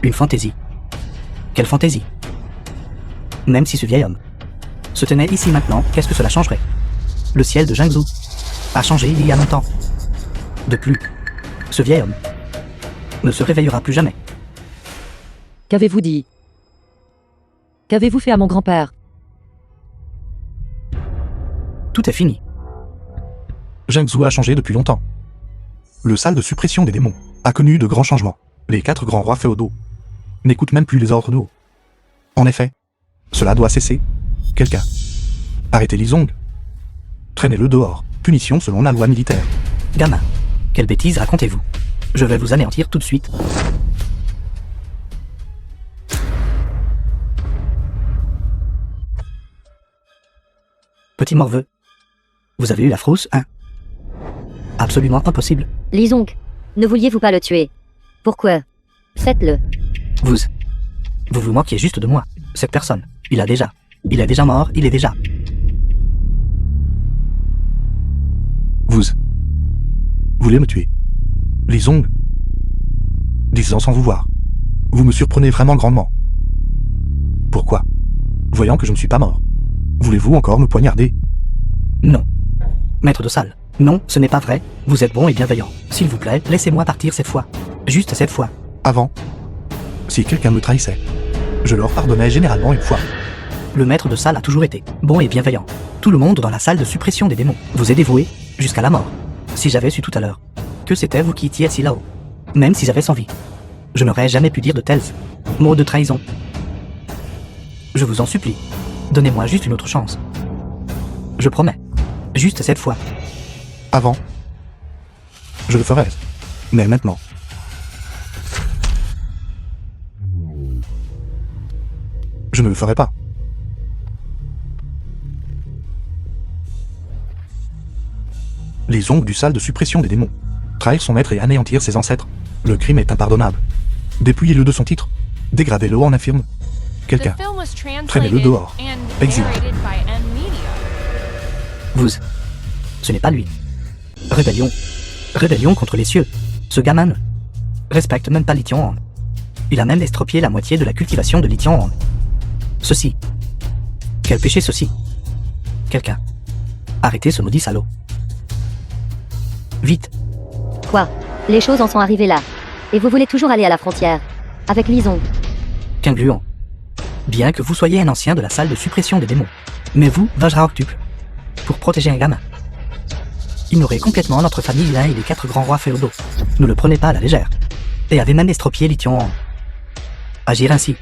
Une fantaisie. Quelle fantaisie? Même si ce vieil homme se tenait ici maintenant, qu'est-ce que cela changerait? Le ciel de Jiangsu a changé il y a longtemps. De plus, ce vieil homme ne se réveillera plus jamais. Qu'avez-vous dit? Qu'avez-vous fait à mon grand-père? Tout est fini. Jiangsu a changé depuis longtemps. Le salle de suppression des démons a connu de grands changements. Les 4 grands rois féodaux n'écoutent même plus les ordres de haut. En effet, cela doit cesser. Quelqu'un. Arrêtez Li Zong. Traînez-le dehors. Punition selon la loi militaire. Gamin, quelle bêtise racontez-vous? Je vais vous anéantir tout de suite. Petit morveux, vous avez eu la frousse, hein? Absolument impossible. Li Zong, ne vouliez-vous pas le tuer? Pourquoi? Faites-le. Vous vous moquez juste de moi. Cette personne, il est déjà mort, il est déjà. Vous voulez me tuer? Li Zong, 10 ans sans vous voir. Vous me surprenez vraiment grandement. Pourquoi? Voyant que je ne suis pas mort. Voulez-vous encore me poignarder? Non. Maître de salle, non, ce n'est pas vrai. Vous êtes bon et bienveillant. S'il vous plaît, laissez-moi partir cette fois. Juste cette fois. Avant, si quelqu'un me trahissait, je leur pardonnais généralement une fois. Le maître de salle a toujours été bon et bienveillant. Tout le monde dans la salle de suppression des démons vous est dévoué jusqu'à la mort. Si j'avais su tout à l'heure que c'était vous qui étiez assis là-haut, même si j'avais sans vie, je n'aurais jamais pu dire de tels mots de trahison. Je vous en supplie, donnez-moi juste une autre chance. Je promets, juste cette fois. Avant, je le ferais. Mais maintenant, je ne le ferai pas. Les ongles du salle de suppression des démons. Trahir son maître et anéantir ses ancêtres. Le crime est impardonnable. Dépouillez-le de son titre. Dégradez-le en infirme. Quelqu'un. Traînez-le dehors. Exilé. Vous. Ce n'est pas lui. Rébellion. Rébellion contre les cieux. Ce gamin ne respecte même pas Li Tianhong. Il a même estropié la moitié de la cultivation de Li Tianhong. Ceci. Quel péché ceci? Quelqu'un. Arrêtez ce maudit salaud. Vite. Quoi? Les choses en sont arrivées là. Et vous voulez toujours aller à la frontière. Avec Lison. Quingluon. Bien que vous soyez un ancien de la salle de suppression des démons. Mais vous, Vajra Octuple, pour protéger un gamin. Ignorez complètement notre famille Lin et les 4 grands rois féodaux. Ne le prenez pas à la légère. Et avez même estropié Lithion en... Agir ainsi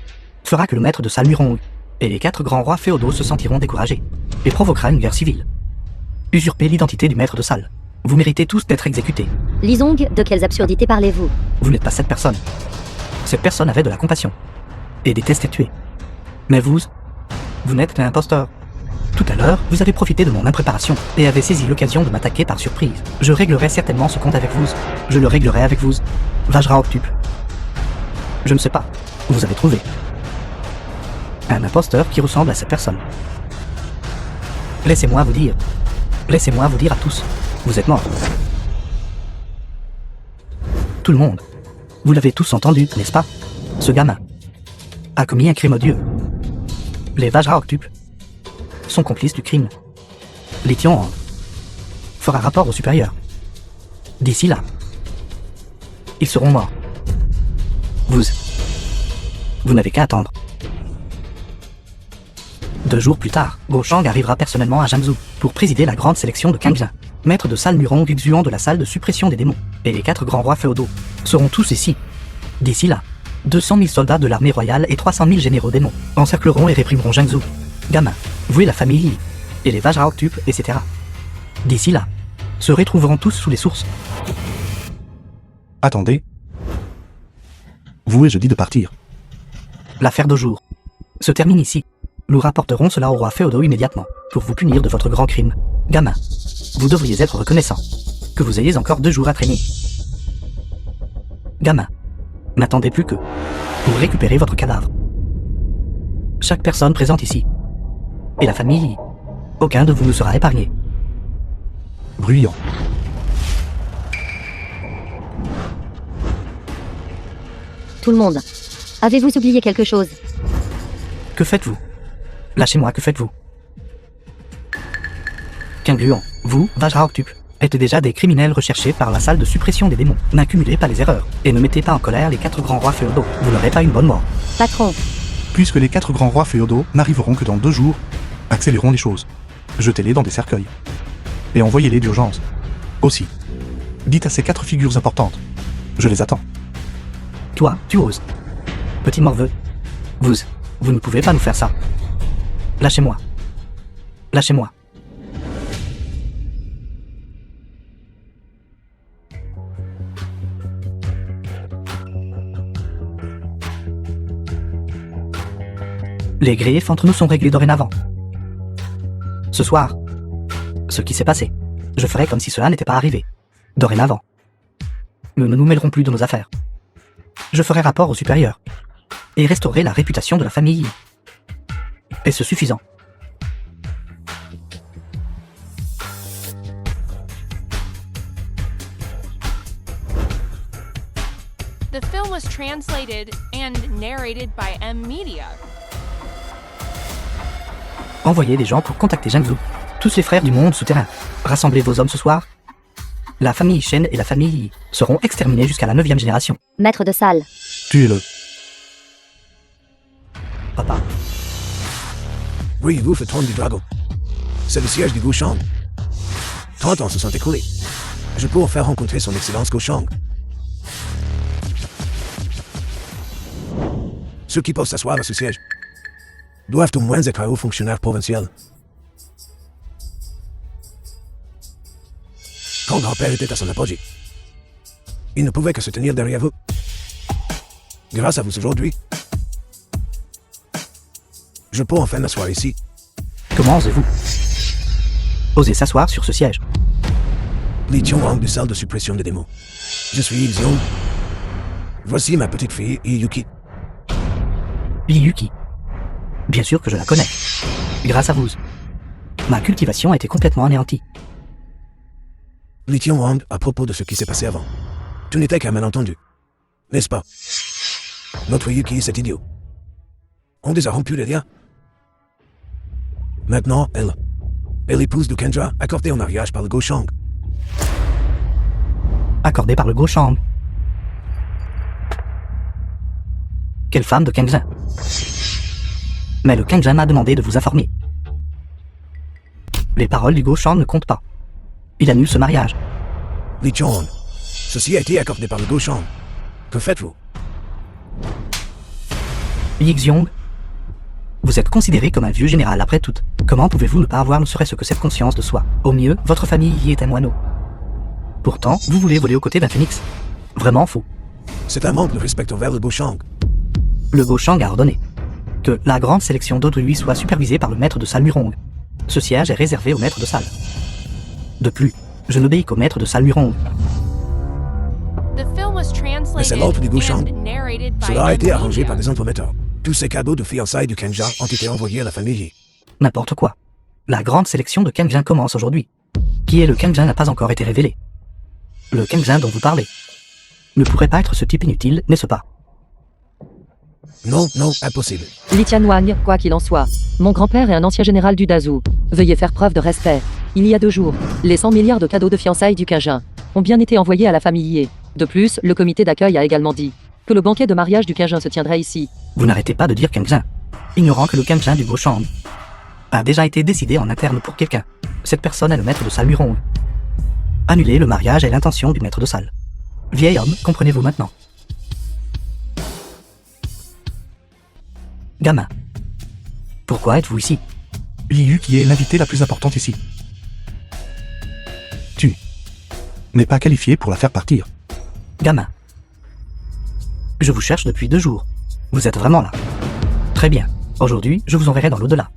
fera que le maître de salle Murong et les 4 grands rois féodaux se sentiront découragés et provoquera une guerre civile. Usurper l'identité du maître de salle. Vous méritez tous d'être exécutés. Lisong, de quelles absurdités parlez-vous? Vous n'êtes pas cette personne. Cette personne avait de la compassion et détestait tuer. Mais vous n'êtes qu'un imposteur. Tout à l'heure, vous avez profité de mon impréparation et avez saisi l'occasion de m'attaquer par surprise. Je réglerai certainement ce compte avec vous. Je le réglerai avec vous. Vajra Octuple. Je ne sais pas. Vous avez trouvé un imposteur qui ressemble à cette personne. Laissez-moi vous dire à tous, vous êtes morts. Tout le monde. Vous l'avez tous entendu, n'est-ce pas? Ce gamin a commis un crime odieux. Les Vajra Octuples sont complices du crime. Lithion fera rapport au supérieur. D'ici là, ils seront morts. Vous n'avez qu'à attendre. 2 jours plus tard, Goshang arrivera personnellement à Jiangsu pour présider la grande sélection de Kangjin, maître de salle Murong exuant de la salle de suppression des démons, et les 4 grands rois féodaux seront tous ici. D'ici là, 200 000 soldats de l'armée royale et 300 000 généraux démons encercleront et réprimeront Jiangsu. Gamin, vous et la famille Li, et les Vajra Octuples, etc. D'ici là, se retrouveront tous sous les sources. Attendez. Vous et je dis de partir. L'affaire de jour se termine ici. Nous rapporterons cela au roi féodaux immédiatement, pour vous punir de votre grand crime. Gamin, vous devriez être reconnaissant que vous ayez encore 2 jours à traîner. Gamin, n'attendez plus que pour récupérer votre cadavre. Chaque personne présente ici, et la famille, aucun de vous ne sera épargné. Bruyant. Tout le monde. Avez-vous oublié quelque chose? Que faites-vous? Lâchez-moi, que faites-vous? Quingluon, vous, Vajra Octuple, êtes déjà des criminels recherchés par la salle de suppression des démons. N'accumulez pas les erreurs, et ne mettez pas en colère les 4 grands rois féodaux. Vous n'aurez pas une bonne mort. Patron. Puisque les 4 grands rois féodaux n'arriveront que dans 2 jours, accélérons les choses. Jetez-les dans des cercueils. Et envoyez-les d'urgence. Aussi. Dites à ces 4 figures importantes. Je les attends. Toi, tu oses. Petit morveux. Vous ne pouvez pas nous faire ça. Lâchez-moi. Lâchez-moi. Les griefs entre nous sont réglés dorénavant. Ce soir, ce qui s'est passé, je ferai comme si cela n'était pas arrivé. Dorénavant. Nous ne nous mêlerons plus de nos affaires. Je ferai rapport au supérieur et restaurer la réputation de la famille. Est-ce suffisant? The film was translated and narrated by M Media. Envoyez des gens pour contacter Jiangsu. Tous les frères du monde souterrain. Rassemblez vos hommes ce soir. La famille Shen et la famille Yi seront exterminés jusqu'à la 9e génération. Maître de salle. Tuez-le. Papa. Voyez-vous, Patron du Dragon. C'est le siège du Goshang. 30 ans se sont écoulés. Je peux faire rencontrer son excellence Goshang. Ceux qui peuvent s'asseoir à ce siège doivent au moins être hauts fonctionnaires provinciaux. Quand grand-père était à son apogée, il ne pouvait que se tenir derrière vous. Grâce à vous aujourd'hui, je peux enfin m'asseoir ici. Comment osez-vous? Osez s'asseoir sur ce siège. Li Qianghong de salle de suppression des démons. Je suis Xiong. Voici ma petite fille, Yuki. Li Yuki. Bien sûr que je la connais. Grâce à vous. Ma cultivation a été complètement anéantie. Li Qianghong, à propos de ce qui s'est passé avant. Tu n'étais qu'un malentendu. N'est-ce pas? Notre Yuki, c'est idiot. On les a rompu les liens. Maintenant, elle épouse du Kendra, accordée en mariage par le Goshang. accordé par le Go-Shang. Quelle femme de Kangzhen? Mais le Kangzhen m'a demandé de vous informer. Les paroles du Go-Shang ne comptent pas. Il annule ce mariage. Li Qiang, ceci a été accordé par le Go-Shang. Que faites-vous? Yi Xiong, vous êtes considéré comme un vieux général après tout. Comment pouvez-vous ne pas avoir ne serait-ce que cette conscience de soi? Au mieux, votre famille y est un moineau. Pourtant, vous voulez voler aux côtés d'un phénix. Vraiment faux. C'est un manque de respect envers le Go-Shang. Le Go-Shang a ordonné que la grande sélection d'eau de lui soit supervisée par le maître de salle Murong. Ce siège est réservé au maître de salle. De plus, je n'obéis qu'au maître de salle Murong. Mais c'est l'ordre du Go-Shang. Cela a été arrangé par des entremetteurs. Tous ces cadeaux de fiançailles du Kangzhen ont été envoyés à la famille. N'importe quoi. La grande sélection de Kangzhen commence aujourd'hui. Qui est le Kangzhen n'a pas encore été révélé. Le Kangzhen dont vous parlez ne pourrait pas être ce type inutile, n'est-ce pas? Non, non, impossible. Li Tianwang, quoi qu'il en soit. Mon grand-père est un ancien général du Dazhu. Veuillez faire preuve de respect. Il y a 2 jours, les 100 milliards de cadeaux de fiançailles du Kangzhen ont bien été envoyés à la famille Ye. De plus, le comité d'accueil a également dit que le banquet de mariage du Kangzhen se tiendrait ici. Vous n'arrêtez pas de dire Kangzhen, ignorant que le Kangzhen du Go-Shang a déjà été décidé en interne pour quelqu'un. Cette personne est le maître de salle Murong. Annuler le mariage est l'intention du maître de salle. Vieil homme, comprenez-vous maintenant? Gamin, pourquoi êtes-vous ici? Li Yu qui est l'invité la plus importante ici. Tu n'es pas qualifié pour la faire partir. Gamin, je vous cherche depuis 2 jours. Vous êtes vraiment là. Très bien. Aujourd'hui, je vous enverrai dans l'au-delà.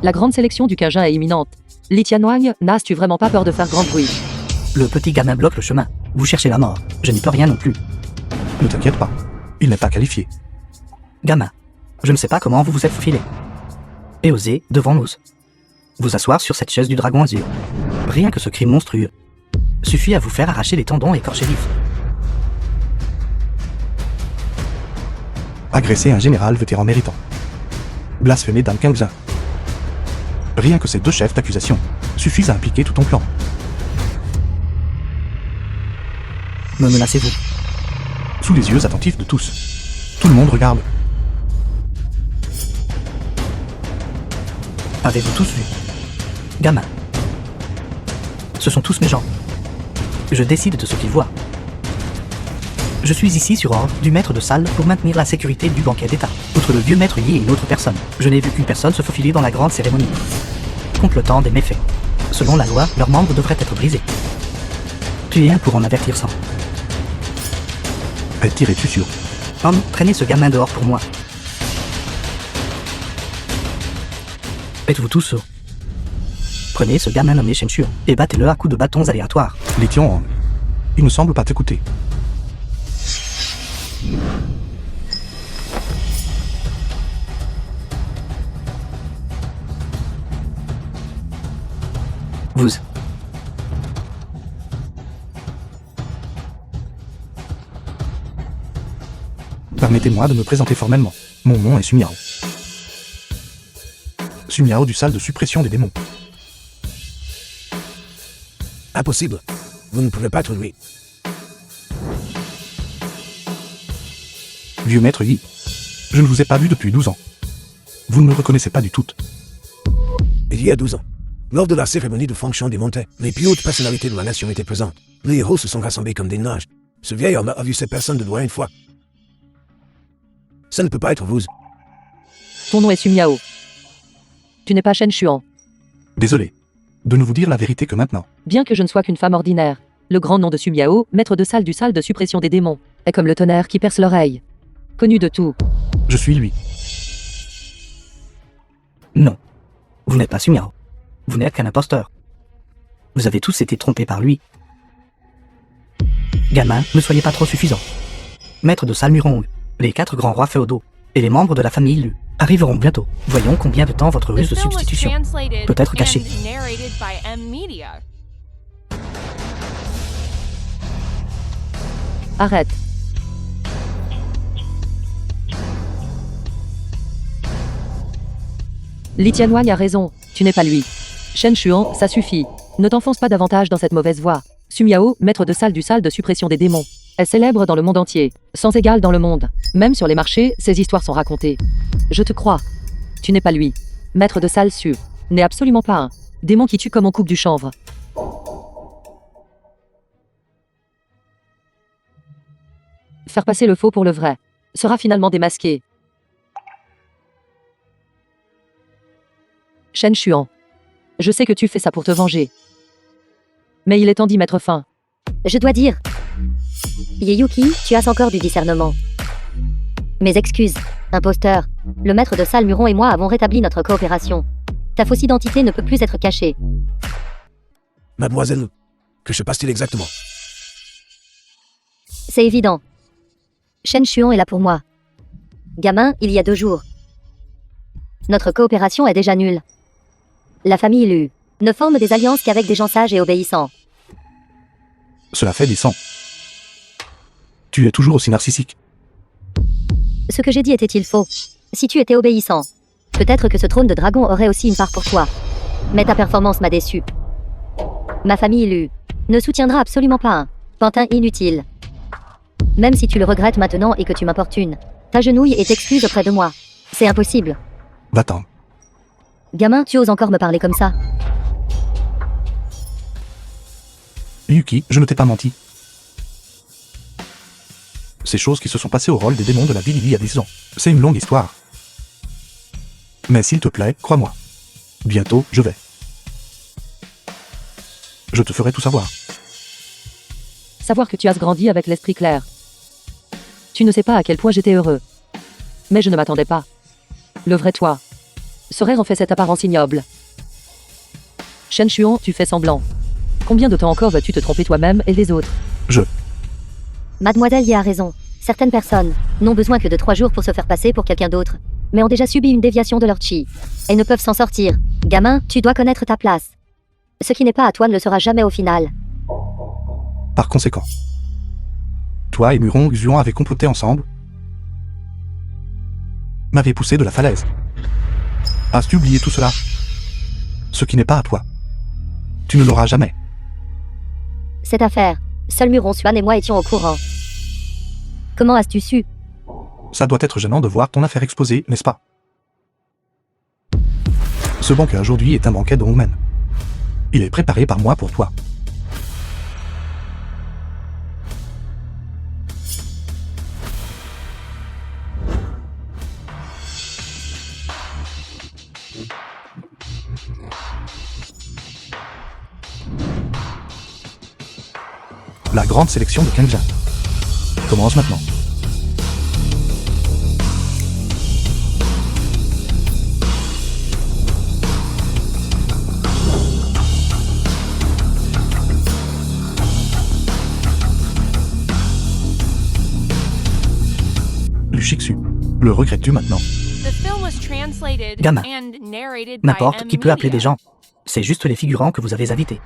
La grande sélection du Kangzhen est imminente. Li Tianwang, n'as-tu vraiment pas peur de faire grand bruit? Le petit gamin bloque le chemin. Vous cherchez la mort. Je n'y peux rien non plus. Ne t'inquiète pas, il n'est pas qualifié. Gamin, je ne sais pas comment vous vous êtes faufilé. Et osez, devant nous, vous asseoir sur cette chaise du dragon azur. Rien que ce crime monstrueux suffit à vous faire arracher les tendons et écorcher vif. Agresser un général vétéran méritant. Blasphémer Dan Kangzhen. Rien que ces 2 chefs d'accusation suffisent à impliquer tout ton plan. Me menacez-vous? Sous les yeux attentifs de tous. Tout le monde regarde. Avez-vous tous vu? Gamin. Ce sont tous mes gens. Je décide de ce qu'ils voient. Je suis ici sur ordre du maître de salle pour maintenir la sécurité du banquet d'État. Outre le vieux maître Yi et une autre personne, je n'ai vu qu'une personne se faufiler dans la grande cérémonie. Complotant des méfaits. Selon la loi, leurs membres devraient être brisés. Tuez un pour en avertir 100. Tirais-tu sûr? Homme, traînez ce gamin dehors pour moi. Êtes-vous tous sourds? Prenez ce gamin nommé Shen Shuang et battez-le à coups de bâtons aléatoires. Li Tianwang, il ne semble pas t'écouter. Vous. Permettez-moi de me présenter formellement. Mon nom est Su Miao. Su Miao du salle de suppression des démons. Impossible. Vous ne pouvez pas être lui. Vieux maître Yi, je ne vous ai pas vu depuis 12 ans. Vous ne me reconnaissez pas du tout. Il y a 12 ans, lors de la cérémonie de fonction des montées, les plus hautes personnalités de la nation étaient présentes. Les héros se sont rassemblés comme des nuages. Ce vieil homme a vu ces personnes de loin une fois. Ça ne peut pas être vous. Ton nom est Su Miao. Tu n'es pas Shen Shuang. Désolé de ne vous dire la vérité que maintenant. Bien que je ne sois qu'une femme ordinaire, le grand nom de Su Miao, maître de salle du salle de suppression des démons, est comme le tonnerre qui perce l'oreille. Connu de tout. Je suis lui. Non. Vous n'êtes pas Su Miao. Vous n'êtes qu'un imposteur. Vous avez tous été trompés par lui. Gamin, ne soyez pas trop suffisant. Maître de salle Murong, les 4 grands rois féodaux et les membres de la famille Lu arriveront bientôt. Voyons combien de temps votre ruse de substitution peut être cachée. Arrête. Li Tianwang a raison, tu n'es pas lui. Shen Shuang, ça suffit. Ne t'enfonce pas davantage dans cette mauvaise voie. Sumiao, maître de salle du salle de suppression des démons, est célèbre dans le monde entier, sans égal dans le monde. Même sur les marchés, ces histoires sont racontées. Je te crois. Tu n'es pas lui. Maître de salle Su n'est absolument pas un démon qui tue comme on coupe du chanvre. Faire passer le faux pour le vrai sera finalement démasqué. Shen Xuan. Je sais que tu fais ça pour te venger. Mais il est temps d'y mettre fin. Je dois dire... Yuki, tu as encore du discernement. Mes excuses, imposteur. Le maître de salle Muron et moi avons rétabli notre coopération. Ta fausse identité ne peut plus être cachée. Mademoiselle, que se passe-t-il exactement? C'est évident. Shen Xuan est là pour moi. Gamin, il y a 2 jours. Notre coopération est déjà nulle. La famille Lu ne forme des alliances qu'avec des gens sages et obéissants. Cela fait des 100. Tu es toujours aussi narcissique. Ce que j'ai dit était-il faux? Si tu étais obéissant, peut-être que ce trône de dragon aurait aussi une part pour toi. Mais ta performance m'a déçu. Ma famille Lu ne soutiendra absolument pas un pantin inutile. Même si tu le regrettes maintenant et que tu m'importunes, t'agenouilles et t'excuses auprès de moi. C'est impossible. Va-t'en. Gamin, tu oses encore me parler comme ça? Yuki, je ne t'ai pas menti. Ces choses qui se sont passées au rôle des démons de la ville il y a 10 ans. C'est une longue histoire. Mais s'il te plaît, crois-moi. Bientôt, je vais. Je te ferai tout savoir. Savoir que tu as grandi avec l'esprit clair. Tu ne sais pas à quel point j'étais heureux. Mais je ne m'attendais pas. Le vrai toi serait en fait cette apparence ignoble. Shen Xuan, tu fais semblant. Combien de temps encore vas-tu te tromper toi-même et les autres? Mademoiselle y a raison. Certaines personnes n'ont besoin que de 3 jours pour se faire passer pour quelqu'un d'autre, mais ont déjà subi une déviation de leur chi. Et ne peuvent s'en sortir. Gamin, tu dois connaître ta place. Ce qui n'est pas à toi ne le sera jamais au final. Par conséquent, toi et Muron Xuan avez comploté ensemble, m'avez poussé de la falaise. As-tu oublié tout cela? Ce qui n'est pas à toi. Tu ne l'auras jamais. Cette affaire, seul Muron Xuan et moi étions au courant. Comment as-tu su? Ça doit être gênant de voir ton affaire exposée, n'est-ce pas? Ce banquet aujourd'hui est un banquet de Hongmen. Il est préparé par moi pour toi. La grande sélection de Kenja commence maintenant. Lushixu, le regrettes-tu maintenant? Gamin, n'importe qui peut appeler des gens. C'est juste les figurants que vous avez invités.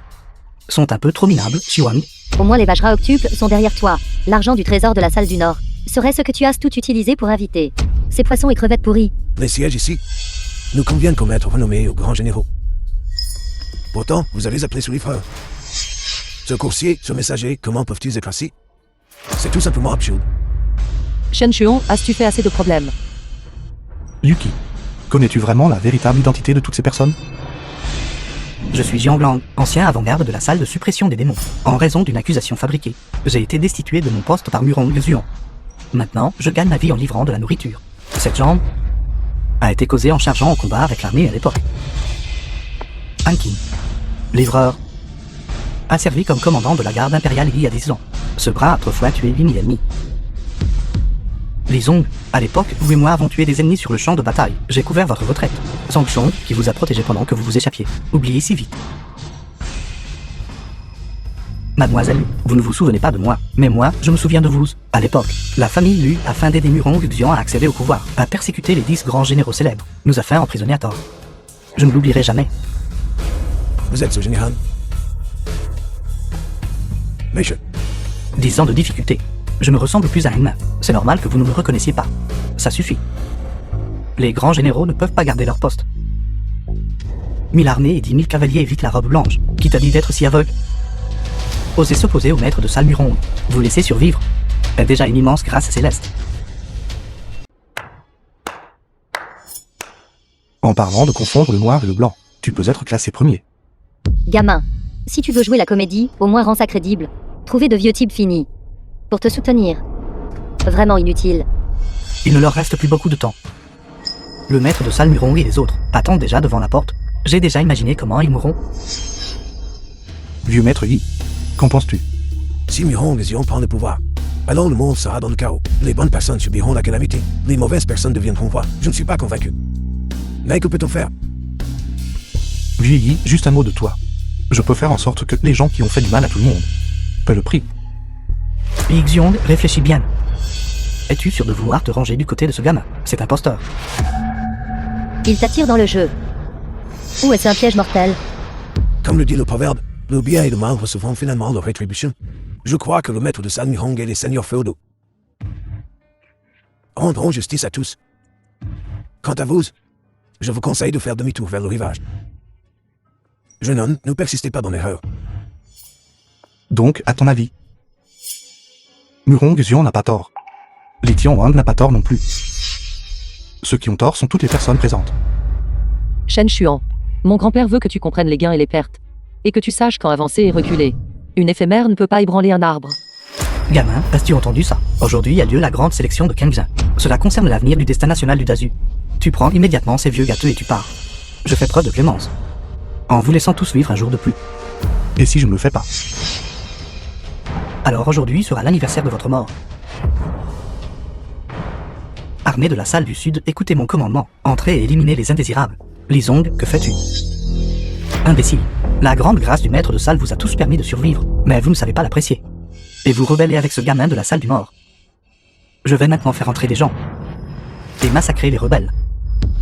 Sont un peu trop minables, Xiwan. Au moins les Vajra octuples sont derrière toi. L'argent du trésor de la salle du Nord serait ce que tu as tout utilisé pour inviter. Ces poissons et crevettes pourries. Les sièges ici nous conviennent comme maître renommé aux grands généraux. Pourtant, vous avez appelé sous les frères. Ce coursier, ce messager, comment peuvent-ils être assis? C'est tout simplement absurde. Shen Xuan, as-tu fait assez de problèmes? Yuki, connais-tu vraiment la véritable identité de toutes ces personnes? Je suis Jianglang, ancien avant-garde de la salle de suppression des démons. En raison d'une accusation fabriquée, j'ai été destitué de mon poste par Muron Xuan. Maintenant, je gagne ma vie en livrant de la nourriture. Cette jambe a été causée en chargeant au combat avec l'armée à l'époque. Ankin, livreur, a servi comme commandant de la garde impériale il y a 10 ans. Ce bras a autrefois tué 8000 ennemis. Les Zong, à l'époque, vous et moi avons tué des ennemis sur le champ de bataille. J'ai couvert votre retraite. Zhang Song, qui vous a protégé pendant que vous vous échappiez. Oubliez si vite. Mademoiselle, vous ne vous souvenez pas de moi, mais moi, je me souviens de vous. À l'époque, la famille Lu a fondé des Muron Xuan à accéder au pouvoir, a persécuté les 10 grands généraux célèbres, nous a fait emprisonner à tort. Je ne l'oublierai jamais. Vous êtes ce général? Mais 10 ans de difficultés. Je me ressemble plus à un humain. C'est normal que vous ne me reconnaissiez pas. Ça suffit. Les grands généraux ne peuvent pas garder leur poste. 1000 armées et 10 000 cavaliers évitent la robe blanche. Qui t'a dit d'être si aveugle? Osez s'opposer au maître de Salmurong. Vous laissez survivre est déjà une immense grâce céleste. En parlant de confondre le noir et le blanc, tu peux être classé premier. Gamin, si tu veux jouer la comédie, au moins rends ça crédible. Trouver de vieux types finis. Pour te soutenir. Vraiment inutile. Il ne leur reste plus beaucoup de temps. Le maître de Salmurong et les autres attendent déjà devant la porte. J'ai déjà imaginé comment ils mourront. Vieux maître Yi, qu'en penses-tu? Si Murong et Zion prennent le pouvoir, alors le monde sera dans le chaos. Les bonnes personnes subiront la calamité. Les mauvaises personnes deviendront rois. Je ne suis pas convaincu. Mais que peut-on faire? Vieux Yi, juste un mot de toi. Je peux faire en sorte que les gens qui ont fait du mal à tout le monde paient le prix. Xiong, réfléchis bien. Es-tu sûr de vouloir te ranger du côté de ce gamin? C'est imposteur. Il t'attire dans le jeu. Ou est-ce un piège mortel? Comme le dit le proverbe, le bien et le mal recevront finalement leur rétribution. Je crois que le maître de Salmurong et les seigneurs féodaux rendront justice à tous. Quant à vous, je vous conseille de faire demi-tour vers le rivage. Jeune homme, ne persistez pas dans l'erreur. Donc, à ton avis, Murong Xion n'a pas tort. Li Tianwang n'a pas tort non plus. Ceux qui ont tort sont toutes les personnes présentes. Shen Xuan, mon grand-père veut que tu comprennes les gains et les pertes. Et que tu saches quand avancer et reculer. Une éphémère ne peut pas ébranler un arbre. Gamin, as-tu entendu ça? Aujourd'hui a lieu la grande sélection de Kengzin. Cela concerne l'avenir du destin national du Dazu. Tu prends immédiatement ces vieux gâteux et tu pars. Je fais preuve de clémence. En vous laissant tous vivre un jour de plus. Et si je ne le fais pas? Alors aujourd'hui sera l'anniversaire de votre mort. Armée de la salle du Sud, écoutez mon commandement. Entrez et éliminez les indésirables. Li Zong, que fais-tu? Imbécile. La grande grâce du maître de salle vous a tous permis de survivre, mais vous ne savez pas l'apprécier. Et vous rebellez avec ce gamin de la salle du mort. Je vais maintenant faire entrer des gens. Et massacrer les rebelles.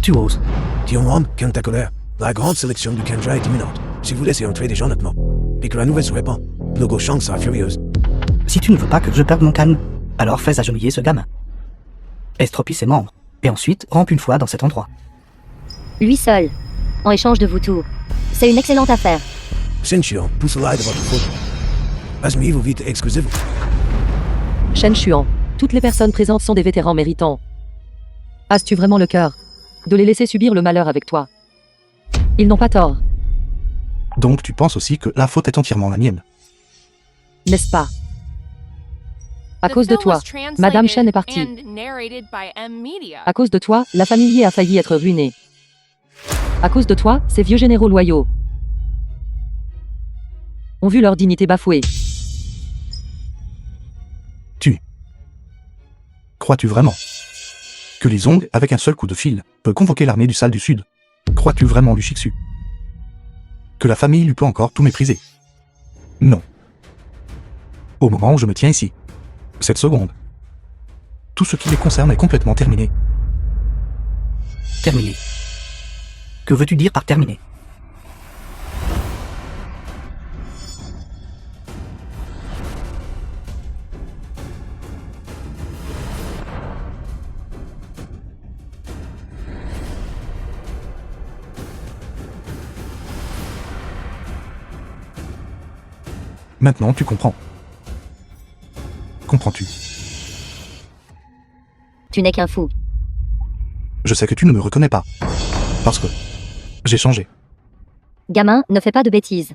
Tu oses. Tianwang, calme ta colère. La grande sélection du Kendra est imminente. Si vous laissez entrer des gens maintenant, et que la nouvelle se répand, le Goshang sera furieuse. Si tu ne veux pas que je perde mon calme, alors fais agenouiller ce gamin. Estropie ses membres, et ensuite rampe une fois dans cet endroit. Lui seul. En échange de vous tous. C'est une excellente affaire. Shenxiong, tout cela est de votre faute. Asmi-vous vite et excusez-vous. Shen Xuan, toutes les personnes présentes sont des vétérans méritants. As-tu vraiment le cœur de les laisser subir le malheur avec toi? Ils n'ont pas tort, Donc tu penses aussi que la faute est entièrement la mienne. n'est-ce pas? À The cause de film toi, was translated Madame Shen est partie. and narrated by M Media. À cause de toi, la famille Yi a failli être ruinée. À cause de toi, ces vieux généraux loyaux ont vu leur dignité bafouée. Crois-tu vraiment que les Zong, avec un seul coup de fil, peut convoquer l'armée du Sal du Sud? Crois-tu vraiment du Shiksu que la famille lui peut encore tout mépriser? Non. Au moment où je me tiens ici, cette seconde, tout ce qui les concerne est complètement terminé. Terminé. Que veux-tu dire par terminé? Maintenant tu comprends. Comprends-tu? Tu n'es qu'un fou. Je sais que tu ne me reconnais pas. Parce que j'ai changé. Gamin, ne fais pas de bêtises.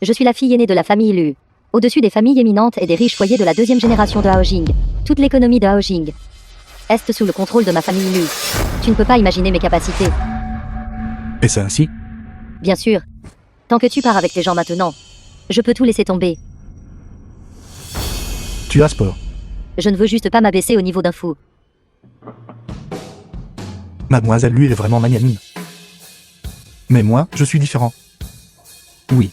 Je suis la fille aînée de la famille Lu. Au-dessus des familles éminentes et des riches foyers de la deuxième génération de Haojing. Toute l'économie de Haojing est sous le contrôle de ma famille Lu. Tu ne peux pas imaginer mes capacités. Et c'est ainsi? Bien sûr. Tant que tu pars avec les gens maintenant, je peux tout laisser tomber. Tu as peur. Je ne veux juste pas m'abaisser au niveau d'un fou. Mademoiselle lui est vraiment magnanime. Mais moi, je suis différent. Oui,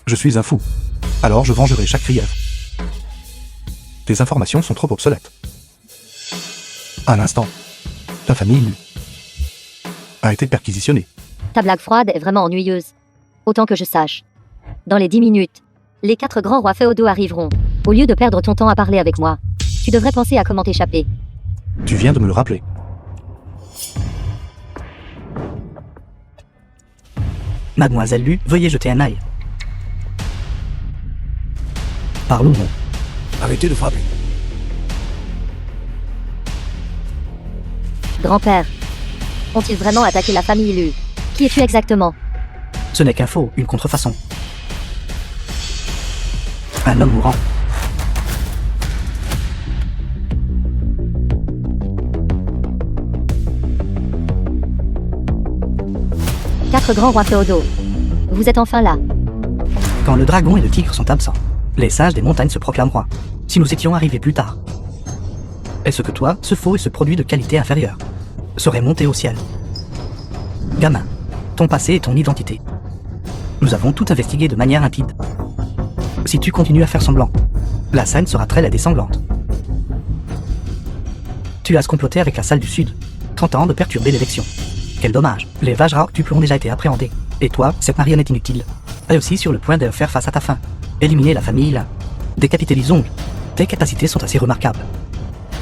je suis un fou. Alors je vengerai chaque grief. Tes informations sont trop obsolètes. Un instant. Ta famille, lui, a été perquisitionnée. Ta blague froide est vraiment ennuyeuse. Autant que je sache. Dans les 10 minutes, les 4 grands rois féodaux arriveront. Au lieu de perdre ton temps à parler avec moi, tu devrais penser à comment t'échapper. Tu viens de me le rappeler. Mademoiselle Lu, veuillez jeter un œil. Parlons-nous. Arrêtez de frapper. Grand-père. Ont-ils vraiment attaqué la famille Lu? Qui es-tu exactement? Ce n'est qu'un faux, une contrefaçon. Un homme mourant. Quatre grands rois féodaux. Vous êtes enfin là. Quand le dragon et le tigre sont absents, les sages des montagnes se proclament rois. Si nous étions arrivés plus tard, est-ce que toi, ce faux et ce produit de qualité inférieure, serait monté au ciel? Gamin, ton passé et ton identité. Nous avons tout investigué de manière limpide. Si tu continues à faire semblant, la scène sera très laide et sanglante. Tu as comploté avec la salle du Sud, tentant de perturber l'élection. Quel dommage, les Vajra octuples ont déjà été appréhendés. Et toi, cette marionnette inutile, est aussi sur le point de faire face à ta fin. Éliminer la famille là. Décapiter les ongles. Tes capacités sont assez remarquables.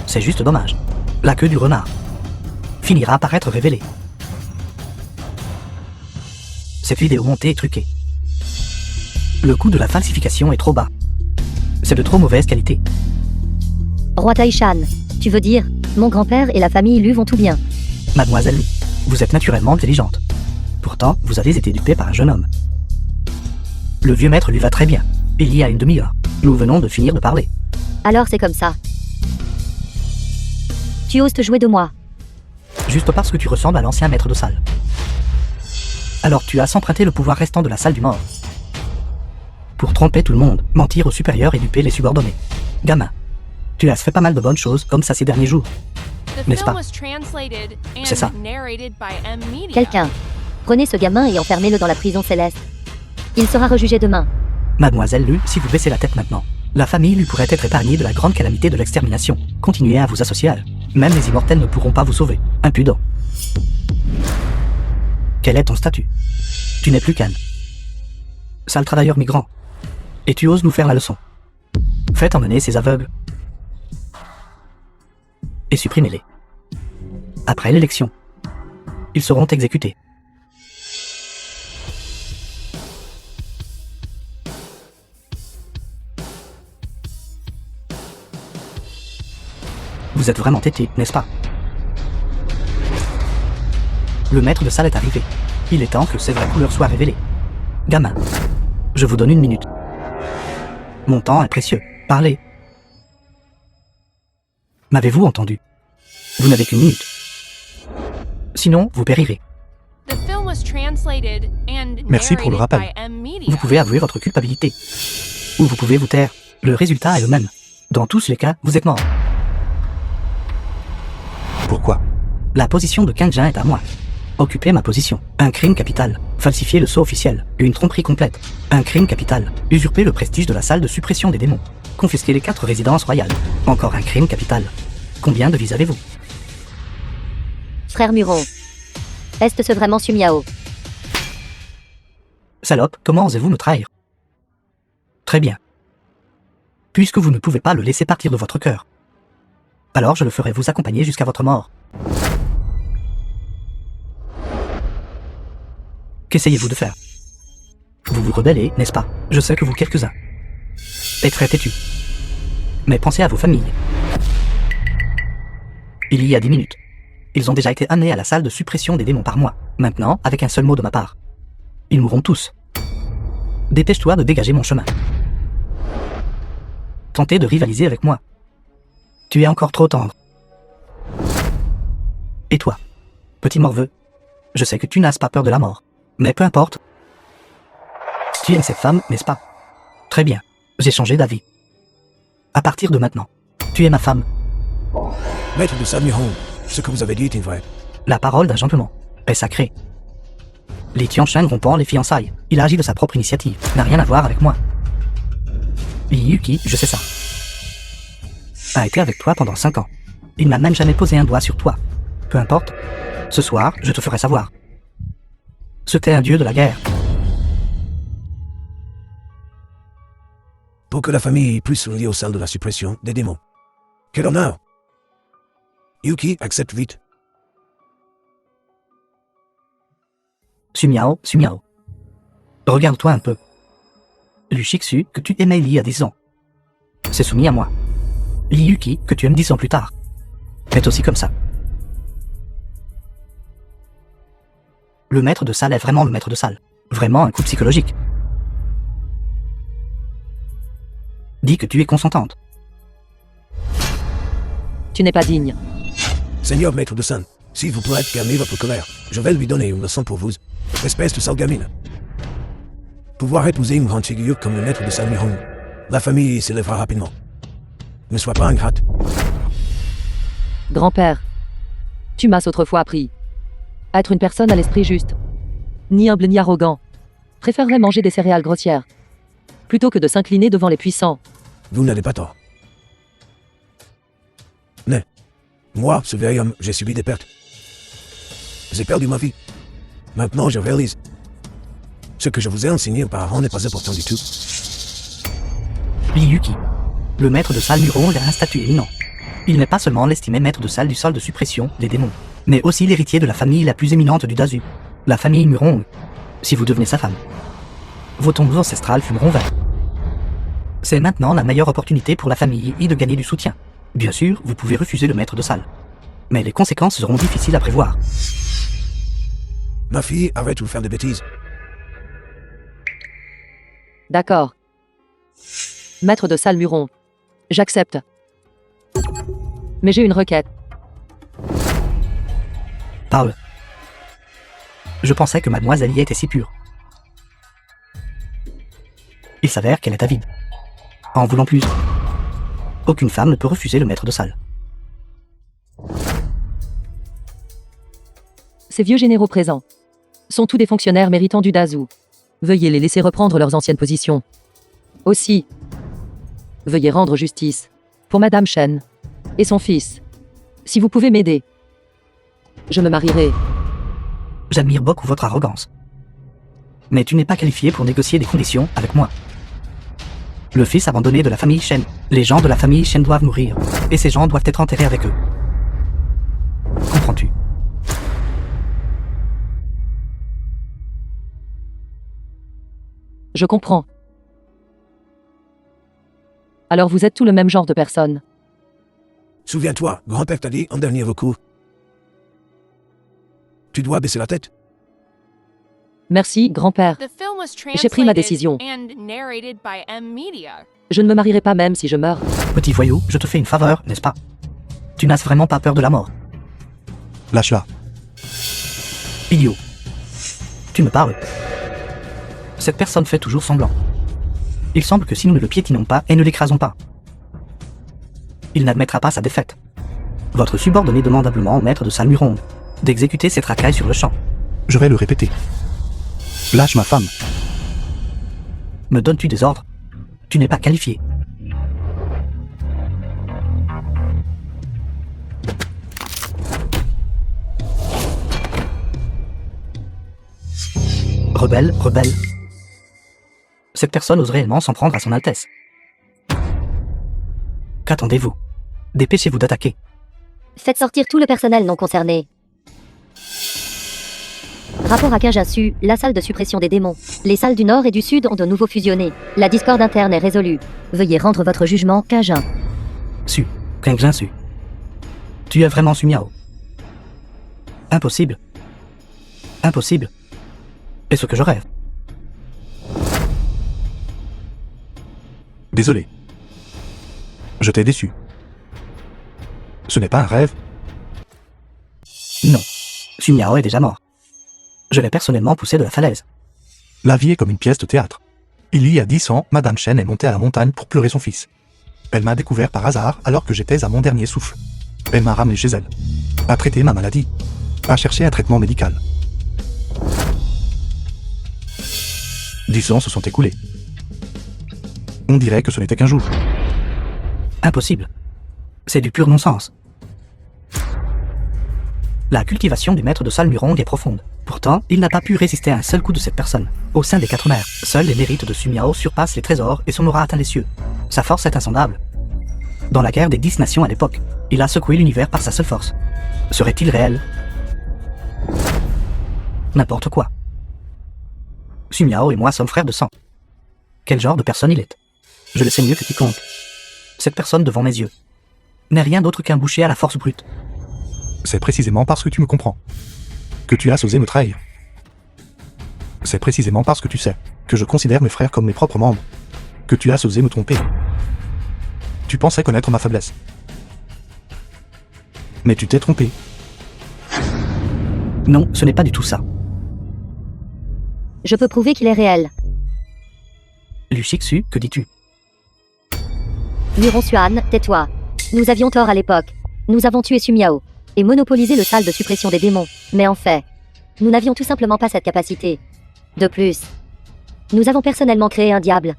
C'est juste dommage. La queue du renard finira par être révélée. Cette vidéo montée est truquée. Le coût de la falsification est trop bas. C'est de trop mauvaise qualité. Roi Taishan. Tu veux dire, mon grand-père et la famille Lu vont tout bien. Mademoiselle Lu, vous êtes naturellement intelligente. Pourtant, vous avez été dupée par un jeune homme. Le vieux maître lui va très bien. Il y a une demi-heure. Nous venons de finir de parler. Alors c'est comme ça. Tu oses te jouer de moi. Juste parce que tu ressembles à l'ancien maître de salle. Alors tu as s'emprunté le pouvoir restant de la salle du mort. Pour tromper tout le monde, mentir aux supérieurs et duper les subordonnés. Gamin, tu as fait pas mal de bonnes choses comme ça ces derniers jours. N'est-ce pas? C'est ça. Quelqu'un. Prenez ce gamin et enfermez-le dans la prison céleste. Il sera rejugé demain. Mademoiselle Lu, si vous baissez la tête maintenant, la famille lui pourrait être épargnée de la grande calamité de l'extermination. Continuez à vous associer à elle. Même les immortels ne pourront pas vous sauver. Impudent. Quel est ton statut? Tu n'es plus qu'un sale travailleur migrant. Et tu oses nous faire la leçon. Faites emmener ces aveugles. Et supprimez-les. Après l'élection, ils seront exécutés. Vous êtes vraiment têté, n'est-ce pas? Le maître de salle est arrivé. Il est temps que ses vraies couleurs soient révélées. Gamin, je vous donne 1 minute. Mon temps est précieux. Parlez. M'avez-vous entendu? Vous n'avez qu'1 minute. Sinon, vous périrez. Merci pour le rappel. Vous pouvez avouer votre culpabilité. Ou vous pouvez vous taire. Le résultat est le même. Dans tous les cas, vous êtes mort. Pourquoi? La position de Kang-Jin est à moi. Occupez ma position. Un crime capital. Falsifier le sceau officiel. Une tromperie complète. Un crime capital. Usurper le prestige de la salle de suppression des démons. Confisquer les 4 résidences royales. Encore un crime capital. Combien de vies avez-vous? Frère Muron. Est-ce vraiment Sumiao? Salope, comment osez-vous me trahir? Très bien. Puisque vous ne pouvez pas le laisser partir de votre cœur, alors je le ferai vous accompagner jusqu'à votre mort. Qu'essayez-vous de faire? Vous vous rebellez, n'est-ce pas? Je sais que vous quelques-uns êtes très têtus. Mais pensez à vos familles. Il y a 10 minutes, ils ont déjà été amenés à la salle de suppression des démons par moi. Maintenant, avec un seul mot de ma part, ils mourront tous. Dépêche-toi de dégager mon chemin. Tentez de rivaliser avec moi. Tu es encore trop tendre. Et toi, petit morveux, je sais que tu n'as pas peur de la mort. Mais peu importe. Tu aimes cette femme, n'est-ce pas? Très bien, j'ai changé d'avis. À partir de maintenant, tu es ma femme. Maître de Samyuhong, ce que vous avez dit est vrai. La parole d'un gentleman est sacrée. Li Tianshan rompant les fiançailles, il agit de sa propre initiative, n'a rien à voir avec moi. Li Yuki, je sais ça, a été avec toi pendant 5 ans. Il n'a même jamais posé un doigt sur toi. Peu importe, ce soir, je te ferai savoir. C'était un dieu de la guerre. Pour que la famille puisse se lier aux salles de la suppression des démons. Quel honneur! Yuki accepte vite. Sumiao, Sumiao. Regarde-toi un peu. Lu Shixu, que tu aimais il y a 10 ans, c'est soumis à moi. Lee Yuki, que tu aimes 10 ans plus tard, est aussi comme ça. Le maître de salle est vraiment le maître de salle. Vraiment un coup psychologique. Dis que tu es consentante. Tu n'es pas digne. Seigneur maître de salle, s'il vous plaît, calmez votre colère. Je vais lui donner une leçon pour vous. Espèce de sale gamine. Pouvoir épouser une grande figure comme le maître de salle Mirong. La famille s'élèvera rapidement. Ne sois pas ingrate. Grand-père, tu m'as autrefois appris à être une personne à l'esprit juste. Ni humble ni arrogant. Préférerais manger des céréales grossières plutôt que de s'incliner devant les puissants. Vous n'avez pas tort. Mais, moi, ce vieil homme, j'ai subi des pertes. J'ai perdu ma vie. Maintenant, je réalise. Ce que je vous ai enseigné auparavant n'est pas important du tout. Lee Yuki, le maître de salle Murong a un statut éminent. Il n'est pas seulement l'estimé maître de salle du sol de suppression des démons, mais aussi l'héritier de la famille la plus éminente du Dazu, la famille Murong, si vous devenez sa femme. Vos tombeaux ancestrales fumeront vert. C'est maintenant la meilleure opportunité pour la famille de gagner du soutien. Bien sûr, vous pouvez refuser le maître de salle. Mais les conséquences seront difficiles à prévoir. Ma fille, arrête de faire des bêtises. D'accord. Maître de salle Muron. J'accepte. Mais j'ai une requête. Parle. Je pensais que mademoiselle y était si pure. Il s'avère qu'elle est avide. En voulant plus. Aucune femme ne peut refuser le maître de salle. Ces vieux généraux présents sont tous des fonctionnaires méritants du Dazu. Veuillez les laisser reprendre leurs anciennes positions. Aussi, veuillez rendre justice pour Madame Shen et son fils. Si vous pouvez m'aider, je me marierai. J'admire beaucoup votre arrogance. Mais tu n'es pas qualifié pour négocier des conditions avec moi. Le fils abandonné de la famille Shen. Les gens de la famille Shen doivent mourir. Et ces gens doivent être enterrés avec eux. Comprends-tu? Je comprends. Alors vous êtes tout le même genre de personne. Souviens-toi, grand-père t'a dit en dernier recours. Tu dois baisser la tête. Merci, grand-père. J'ai pris ma décision. Je ne me marierai pas même si je meurs. Petit voyou, je te fais une faveur, n'est-ce pas? Tu n'as vraiment pas peur de la mort. Lâche-la. Idiot. Tu me parles. Cette personne fait toujours semblant. Il semble que si nous ne le piétinons pas et ne l'écrasons pas, il n'admettra pas sa défaite. Votre subordonné demande humblement au maître de salle Murong d'exécuter cette racaille sur le champ. Je vais le répéter. Lâche ma femme. Me donnes-tu des ordres? Tu n'es pas qualifié. Rebelle, rebelle. Cette personne ose réellement s'en prendre à son Altesse. Qu'attendez-vous? Dépêchez-vous d'attaquer. Faites sortir tout le personnel non concerné. Rapport à Kinjinsu, la salle de suppression des démons. Les salles du Nord et du Sud ont de nouveau fusionné. La discorde interne est résolue. Veuillez rendre votre jugement, Kinjin. Kinjinsu. Tu es vraiment Sumiao. Impossible. Impossible. Et ce que je rêve. Désolé. Je t'ai déçu. Ce n'est pas un rêve. Non. Sumiao est déjà mort. Je l'ai personnellement poussé de la falaise. La vie est comme une pièce de théâtre. Il y a 10 ans, Madame Shen est montée à la montagne pour pleurer son fils. Elle m'a découvert par hasard alors que j'étais à mon dernier souffle. Elle m'a ramené chez elle, a traité ma maladie, a cherché un traitement médical. 10 ans se sont écoulés. On dirait que ce n'était qu'un jour. Impossible. C'est du pur non-sens. La cultivation du maître de salle Murong est profonde. Pourtant, il n'a pas pu résister à un seul coup de cette personne. Au sein des 4 mers, seuls les mérites de Sumiao surpassent les trésors et son aura atteint les cieux. Sa force est insondable. Dans la guerre des 10 nations à l'époque, il a secoué l'univers par sa seule force. Serait-il réel? N'importe quoi. Sumiao et moi sommes frères de sang. Quel genre de personne il est? Je le sais mieux que quiconque. cette personne devant mes yeux n'est rien d'autre qu'un boucher à la force brute. C'est précisément parce que tu me comprends que tu as osé me trahir. C'est précisément parce que tu sais que je considère mes frères comme mes propres membres que tu as osé me tromper. Tu pensais connaître ma faiblesse. Mais tu t'es trompé. Non, ce n'est pas du tout ça. Je peux prouver qu'il est réel. Liu Shixu, que dis-tu? Muron Xuan, tais-toi. Nous avions tort à l'époque. Nous avons tué Sumiao et monopolisé le salle de suppression des démons. Mais en fait, nous n'avions tout simplement pas cette capacité. De plus, nous avons personnellement créé un diable.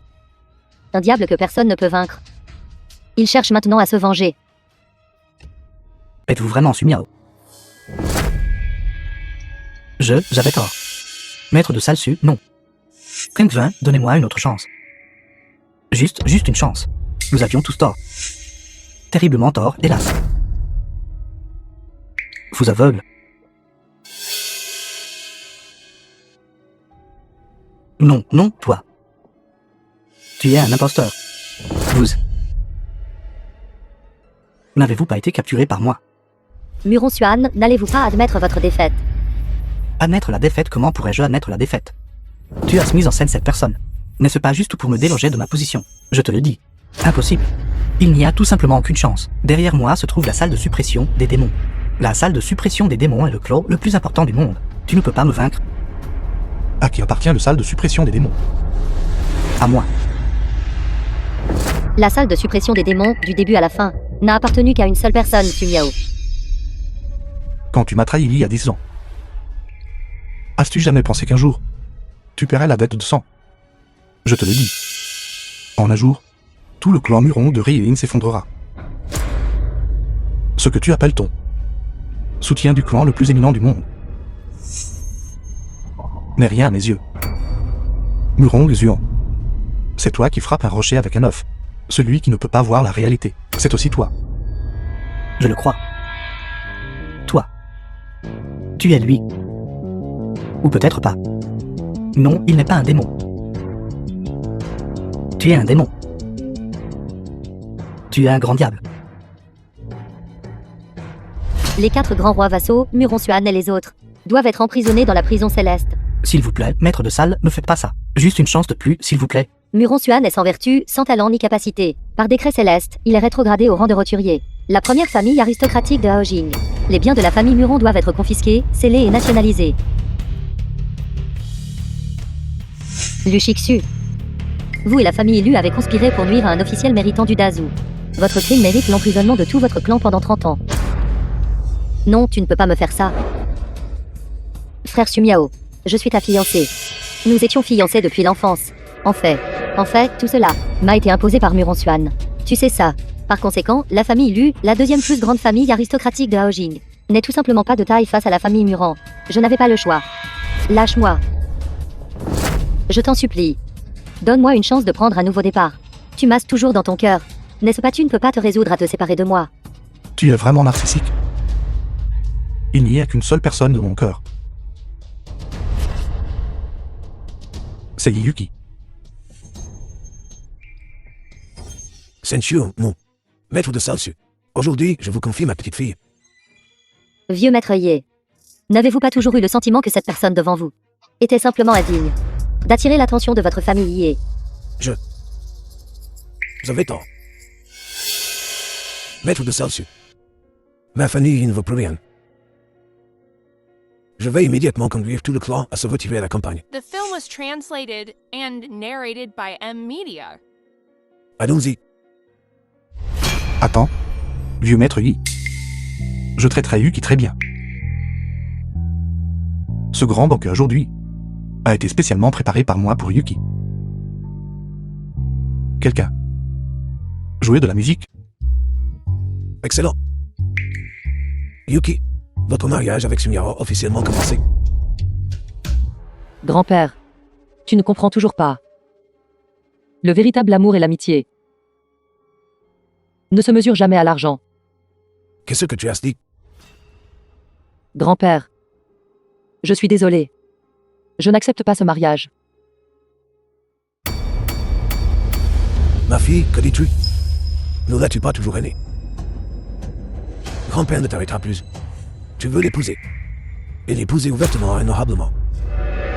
Un diable que personne ne peut vaincre. Il cherche maintenant à se venger. Êtes-vous vraiment Sumiao? J'avais tort. Maître de Salsu, non. Kengvin, donnez-moi une autre chance. Juste une chance. Nous avions tous tort. Terriblement tort, hélas. Vous aveugle. Non, toi. Tu es un imposteur. Vous. N'avez-vous pas été capturé par moi? Muron Xuan, n'allez-vous pas admettre votre défaite? Admettre la défaite, comment pourrais-je admettre la défaite? Tu as mis en scène cette personne. N'est-ce pas juste pour me déloger de ma position? Je te le dis. Impossible. Il n'y a tout simplement aucune chance. Derrière moi se trouve la salle de suppression des démons. La salle de suppression des démons est le clos le plus important du monde. Tu ne peux pas me vaincre. À qui appartient la salle de suppression des démons? À moi. La salle de suppression des démons, du début à la fin, n'a appartenu qu'à une seule personne, Sumiao. Quand tu m'as trahi il y a 10 ans, as-tu jamais pensé qu'un jour, tu paierais la dette de sang? Je te le dis. En un jour, tout le clan Muron de Riyin s'effondrera. Ce que tu appelles ton soutien du clan le plus éminent du monde n'est rien à mes yeux. Muron Xuan, c'est toi qui frappes un rocher avec un œuf. Celui qui ne peut pas voir la réalité, c'est aussi toi. Je le crois. Toi. Tu es lui. Ou peut-être pas. Non, il n'est pas un démon. Tu es un démon. Tu es un grand diable. Les 4 grands rois vassaux, Muron Xuan et les autres, doivent être emprisonnés dans la prison céleste. S'il vous plaît, maître de salle, ne faites pas ça. Juste une chance de plus, s'il vous plaît. Muron Xuan est sans vertu, sans talent ni capacité. Par décret céleste, il est rétrogradé au rang de roturier. La première famille aristocratique de Haojing. Les biens de la famille Muron doivent être confisqués, scellés et nationalisés. Liu Shixu. Vous et la famille Lu avez conspiré pour nuire à un officiel méritant du Dazu. Votre crime mérite l'emprisonnement de tout votre clan pendant 30 ans. Non, tu ne peux pas me faire ça. Frère Sumiao, je suis ta fiancée. Nous étions fiancés depuis l'enfance. En fait, tout cela m'a été imposé par Muron Xuan. Tu sais ça. Par conséquent, la famille Lu, la deuxième plus grande famille aristocratique de Haojing, n'est tout simplement pas de taille face à la famille Muron. Je n'avais pas le choix. Lâche-moi. Je t'en supplie. Donne-moi une chance de prendre un nouveau départ. Tu masses toujours dans ton cœur. N'est-ce pas, tu ne peux pas te résoudre à te séparer de moi. Tu es vraiment narcissique. Il n'y a qu'une seule personne de mon cœur. C'est Yuki. Senchu, mon maître de Salsu. Aujourd'hui, je vous confie ma petite fille. Vieux maître Ye. N'avez-vous pas toujours eu le sentiment que cette personne devant vous était simplement indigne d'attirer l'attention de votre famille Ye? Vous avez tort. Maître de Salsu. Ma famille ne vaut plus rien. Je vais immédiatement conduire tout le clan à se retirer à la campagne. The film was translated and narrated by M Media. Allons-y. Attends, vieux maître Yi. Je traiterai Yuki très bien. Ce grand banquet aujourd'hui a été spécialement préparé par moi pour Yuki. Quelqu'un jouer de la musique? Excellent. Yuki, votre mariage avec Sumiao a officiellement commencé. Grand-père, tu ne comprends toujours pas. Le véritable amour et l'amitié ne se mesurent jamais à l'argent. Qu'est-ce que tu as dit? Grand-père, je suis désolé. Je n'accepte pas ce mariage. Ma fille, que dis-tu? Ne l'as-tu pas toujours aimé? Grand-père ne t'arrêtera plus. Tu veux l'épouser. Et l'épouser ouvertement et honorablement.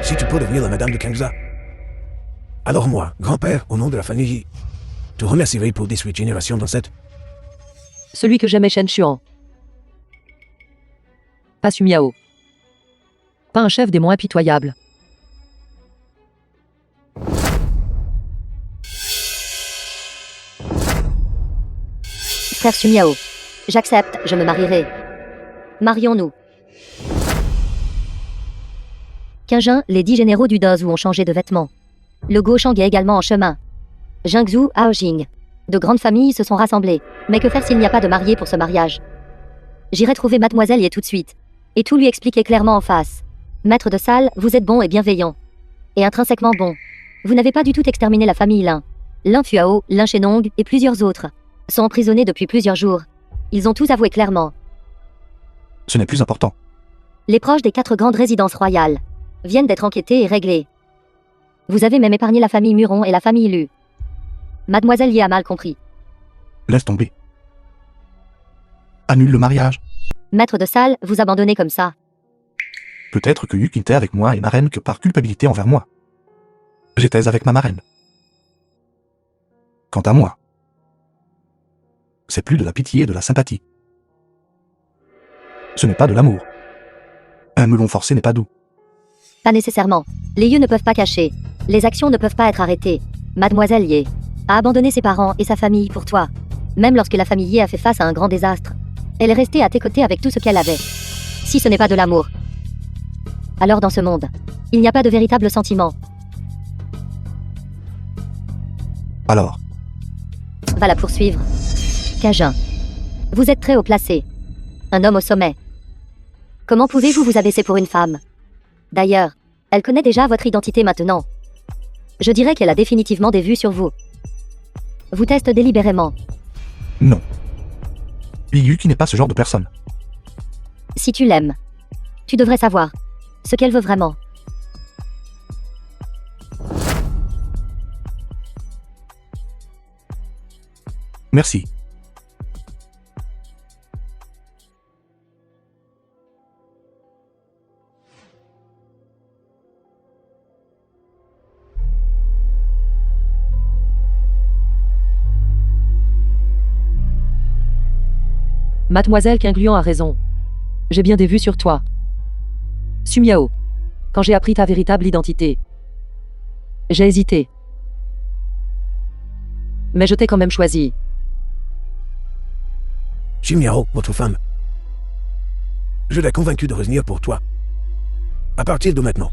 Si tu peux devenir la madame de Kangza. Alors moi, grand-père, au nom de la famille, te remercierai pour 18 générations dans cette... Celui que j'aimais, Shen Xuan. Pas Su Miao. Pas un chef démon impitoyable. Frère Su Miao. J'accepte, je me marierai. Marions-nous. Qingzhen, les 10 généraux du Dozu ont changé de vêtements. Le Goshang est également en chemin. Jingzhou, Aojing. De grandes familles se sont rassemblées. Mais que faire s'il n'y a pas de marié pour ce mariage? J'irai trouver Mademoiselle Ye tout de suite. Et tout lui expliquer clairement en face. Maître de salle, vous êtes bon et bienveillant. Et intrinsèquement bon. Vous n'avez pas du tout exterminé la famille Lin. Lin Fuao, Lin Shenong et plusieurs autres sont emprisonnés depuis plusieurs jours. Ils ont tous avoué clairement. Ce n'est plus important. Les proches des 4 grandes résidences royales viennent d'être enquêtés et réglés. Vous avez même épargné la famille Muron et la famille Lu. Mademoiselle Ye a mal compris. Laisse tomber. Annule le mariage. Maître de salle, vous abandonnez comme ça. Peut-être que Yu n'était avec moi et ma reine que par culpabilité envers moi. J'étais avec ma marraine. Quant à moi, c'est plus de la pitié et de la sympathie. Ce n'est pas de l'amour. Un melon forcé n'est pas doux. Pas nécessairement. Les yeux ne peuvent pas cacher. Les actions ne peuvent pas être arrêtées. Mademoiselle Ye a abandonné ses parents et sa famille pour toi. Même lorsque la famille Ye a fait face à un grand désastre. Elle est restée à tes côtés avec tout ce qu'elle avait. Si ce n'est pas de l'amour, alors dans ce monde, il n'y a pas de véritable sentiment. Alors, Va la poursuivre. Qingzhen. Vous êtes très haut placé. Un homme au sommet. Comment pouvez-vous vous abaisser pour une femme? D'ailleurs, elle connaît déjà votre identité maintenant. Je dirais qu'elle a définitivement des vues sur vous. Vous teste délibérément. non. Yu n'est pas ce genre de personne. Si tu l'aimes, tu devrais savoir ce qu'elle veut vraiment. Merci. Mademoiselle Qingluan a raison. J'ai bien des vues sur toi. Su Miao. Quand j'ai appris ta véritable identité, j'ai hésité. Mais je t'ai quand même choisi. Jimiao, votre femme. Je l'ai convaincue de revenir pour toi. À partir de maintenant,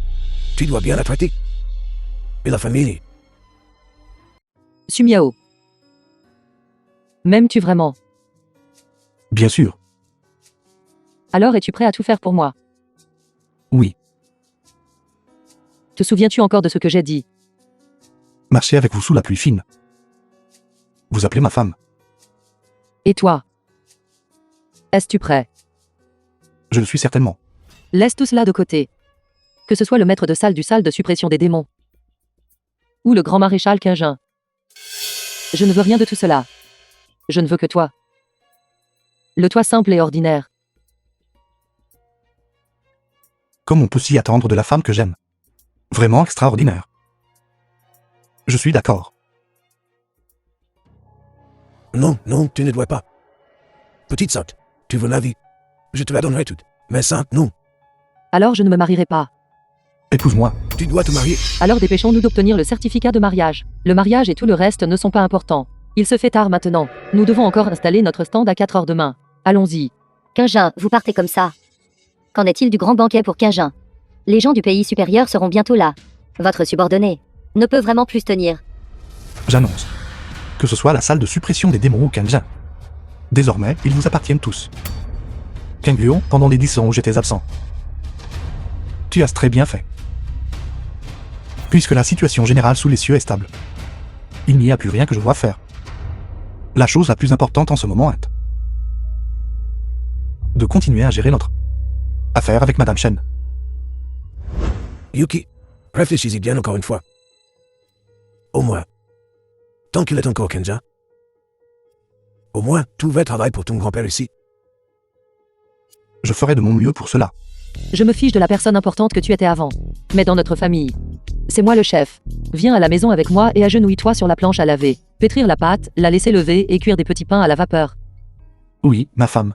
tu dois bien la traiter. Et la famille. Su Miao. M'aimes-tu vraiment? Bien sûr. Alors es-tu prêt à tout faire pour moi? Oui. Te souviens-tu encore de ce que j'ai dit? Marcher avec vous sous la pluie fine. Vous appelez ma femme. Et toi? Es-tu prêt? Je le suis certainement. Laisse tout cela de côté. Que ce soit le maître de salle du salle de suppression des démons. Ou le grand maréchal Qingzhen. Je ne veux rien de tout cela. Je ne veux que toi. Le toi simple et ordinaire. Comme on peut s'y attendre de la femme que j'aime. Vraiment extraordinaire. Je suis d'accord. Non, non, tu ne dois pas. Petite sotte, tu veux la vie. Je te la donnerai toute. Mais sainte, non. Alors je ne me marierai pas. Épouse-moi. Tu dois te marier. Alors dépêchons-nous d'obtenir le certificat de mariage. Le mariage et tout le reste ne sont pas importants. Il se fait tard maintenant. Nous devons encore installer notre stand à 4 heures demain. Allons-y. Qingzhen, vous partez comme ça. Qu'en est-il du grand banquet pour Qingzhen? Les gens du pays supérieur seront bientôt là. Votre subordonné ne peut vraiment plus tenir. J'annonce. Que ce soit la salle de suppression des démons ou Qingzhen. Désormais, ils vous appartiennent tous. Qingluan, pendant les 10 ans où j'étais absent. Tu as très bien fait. Puisque la situation générale sous les cieux est stable. Il n'y a plus rien que je dois faire. La chose la plus importante en ce moment est de continuer à gérer notre affaire avec Madame Shen. Yuki, réfléchis-y bien encore une fois. Au moins, tant qu'il est encore Qingzhen, Au moins, tout va travailler pour ton grand-père ici. Je ferai de mon mieux pour cela. Je me fiche de la personne importante que tu étais avant. Mais dans notre famille, c'est moi le chef. Viens à la maison avec moi et agenouille-toi sur la planche à laver. Pétrir la pâte, la laisser lever et cuire des petits pains à la vapeur. Oui, ma femme.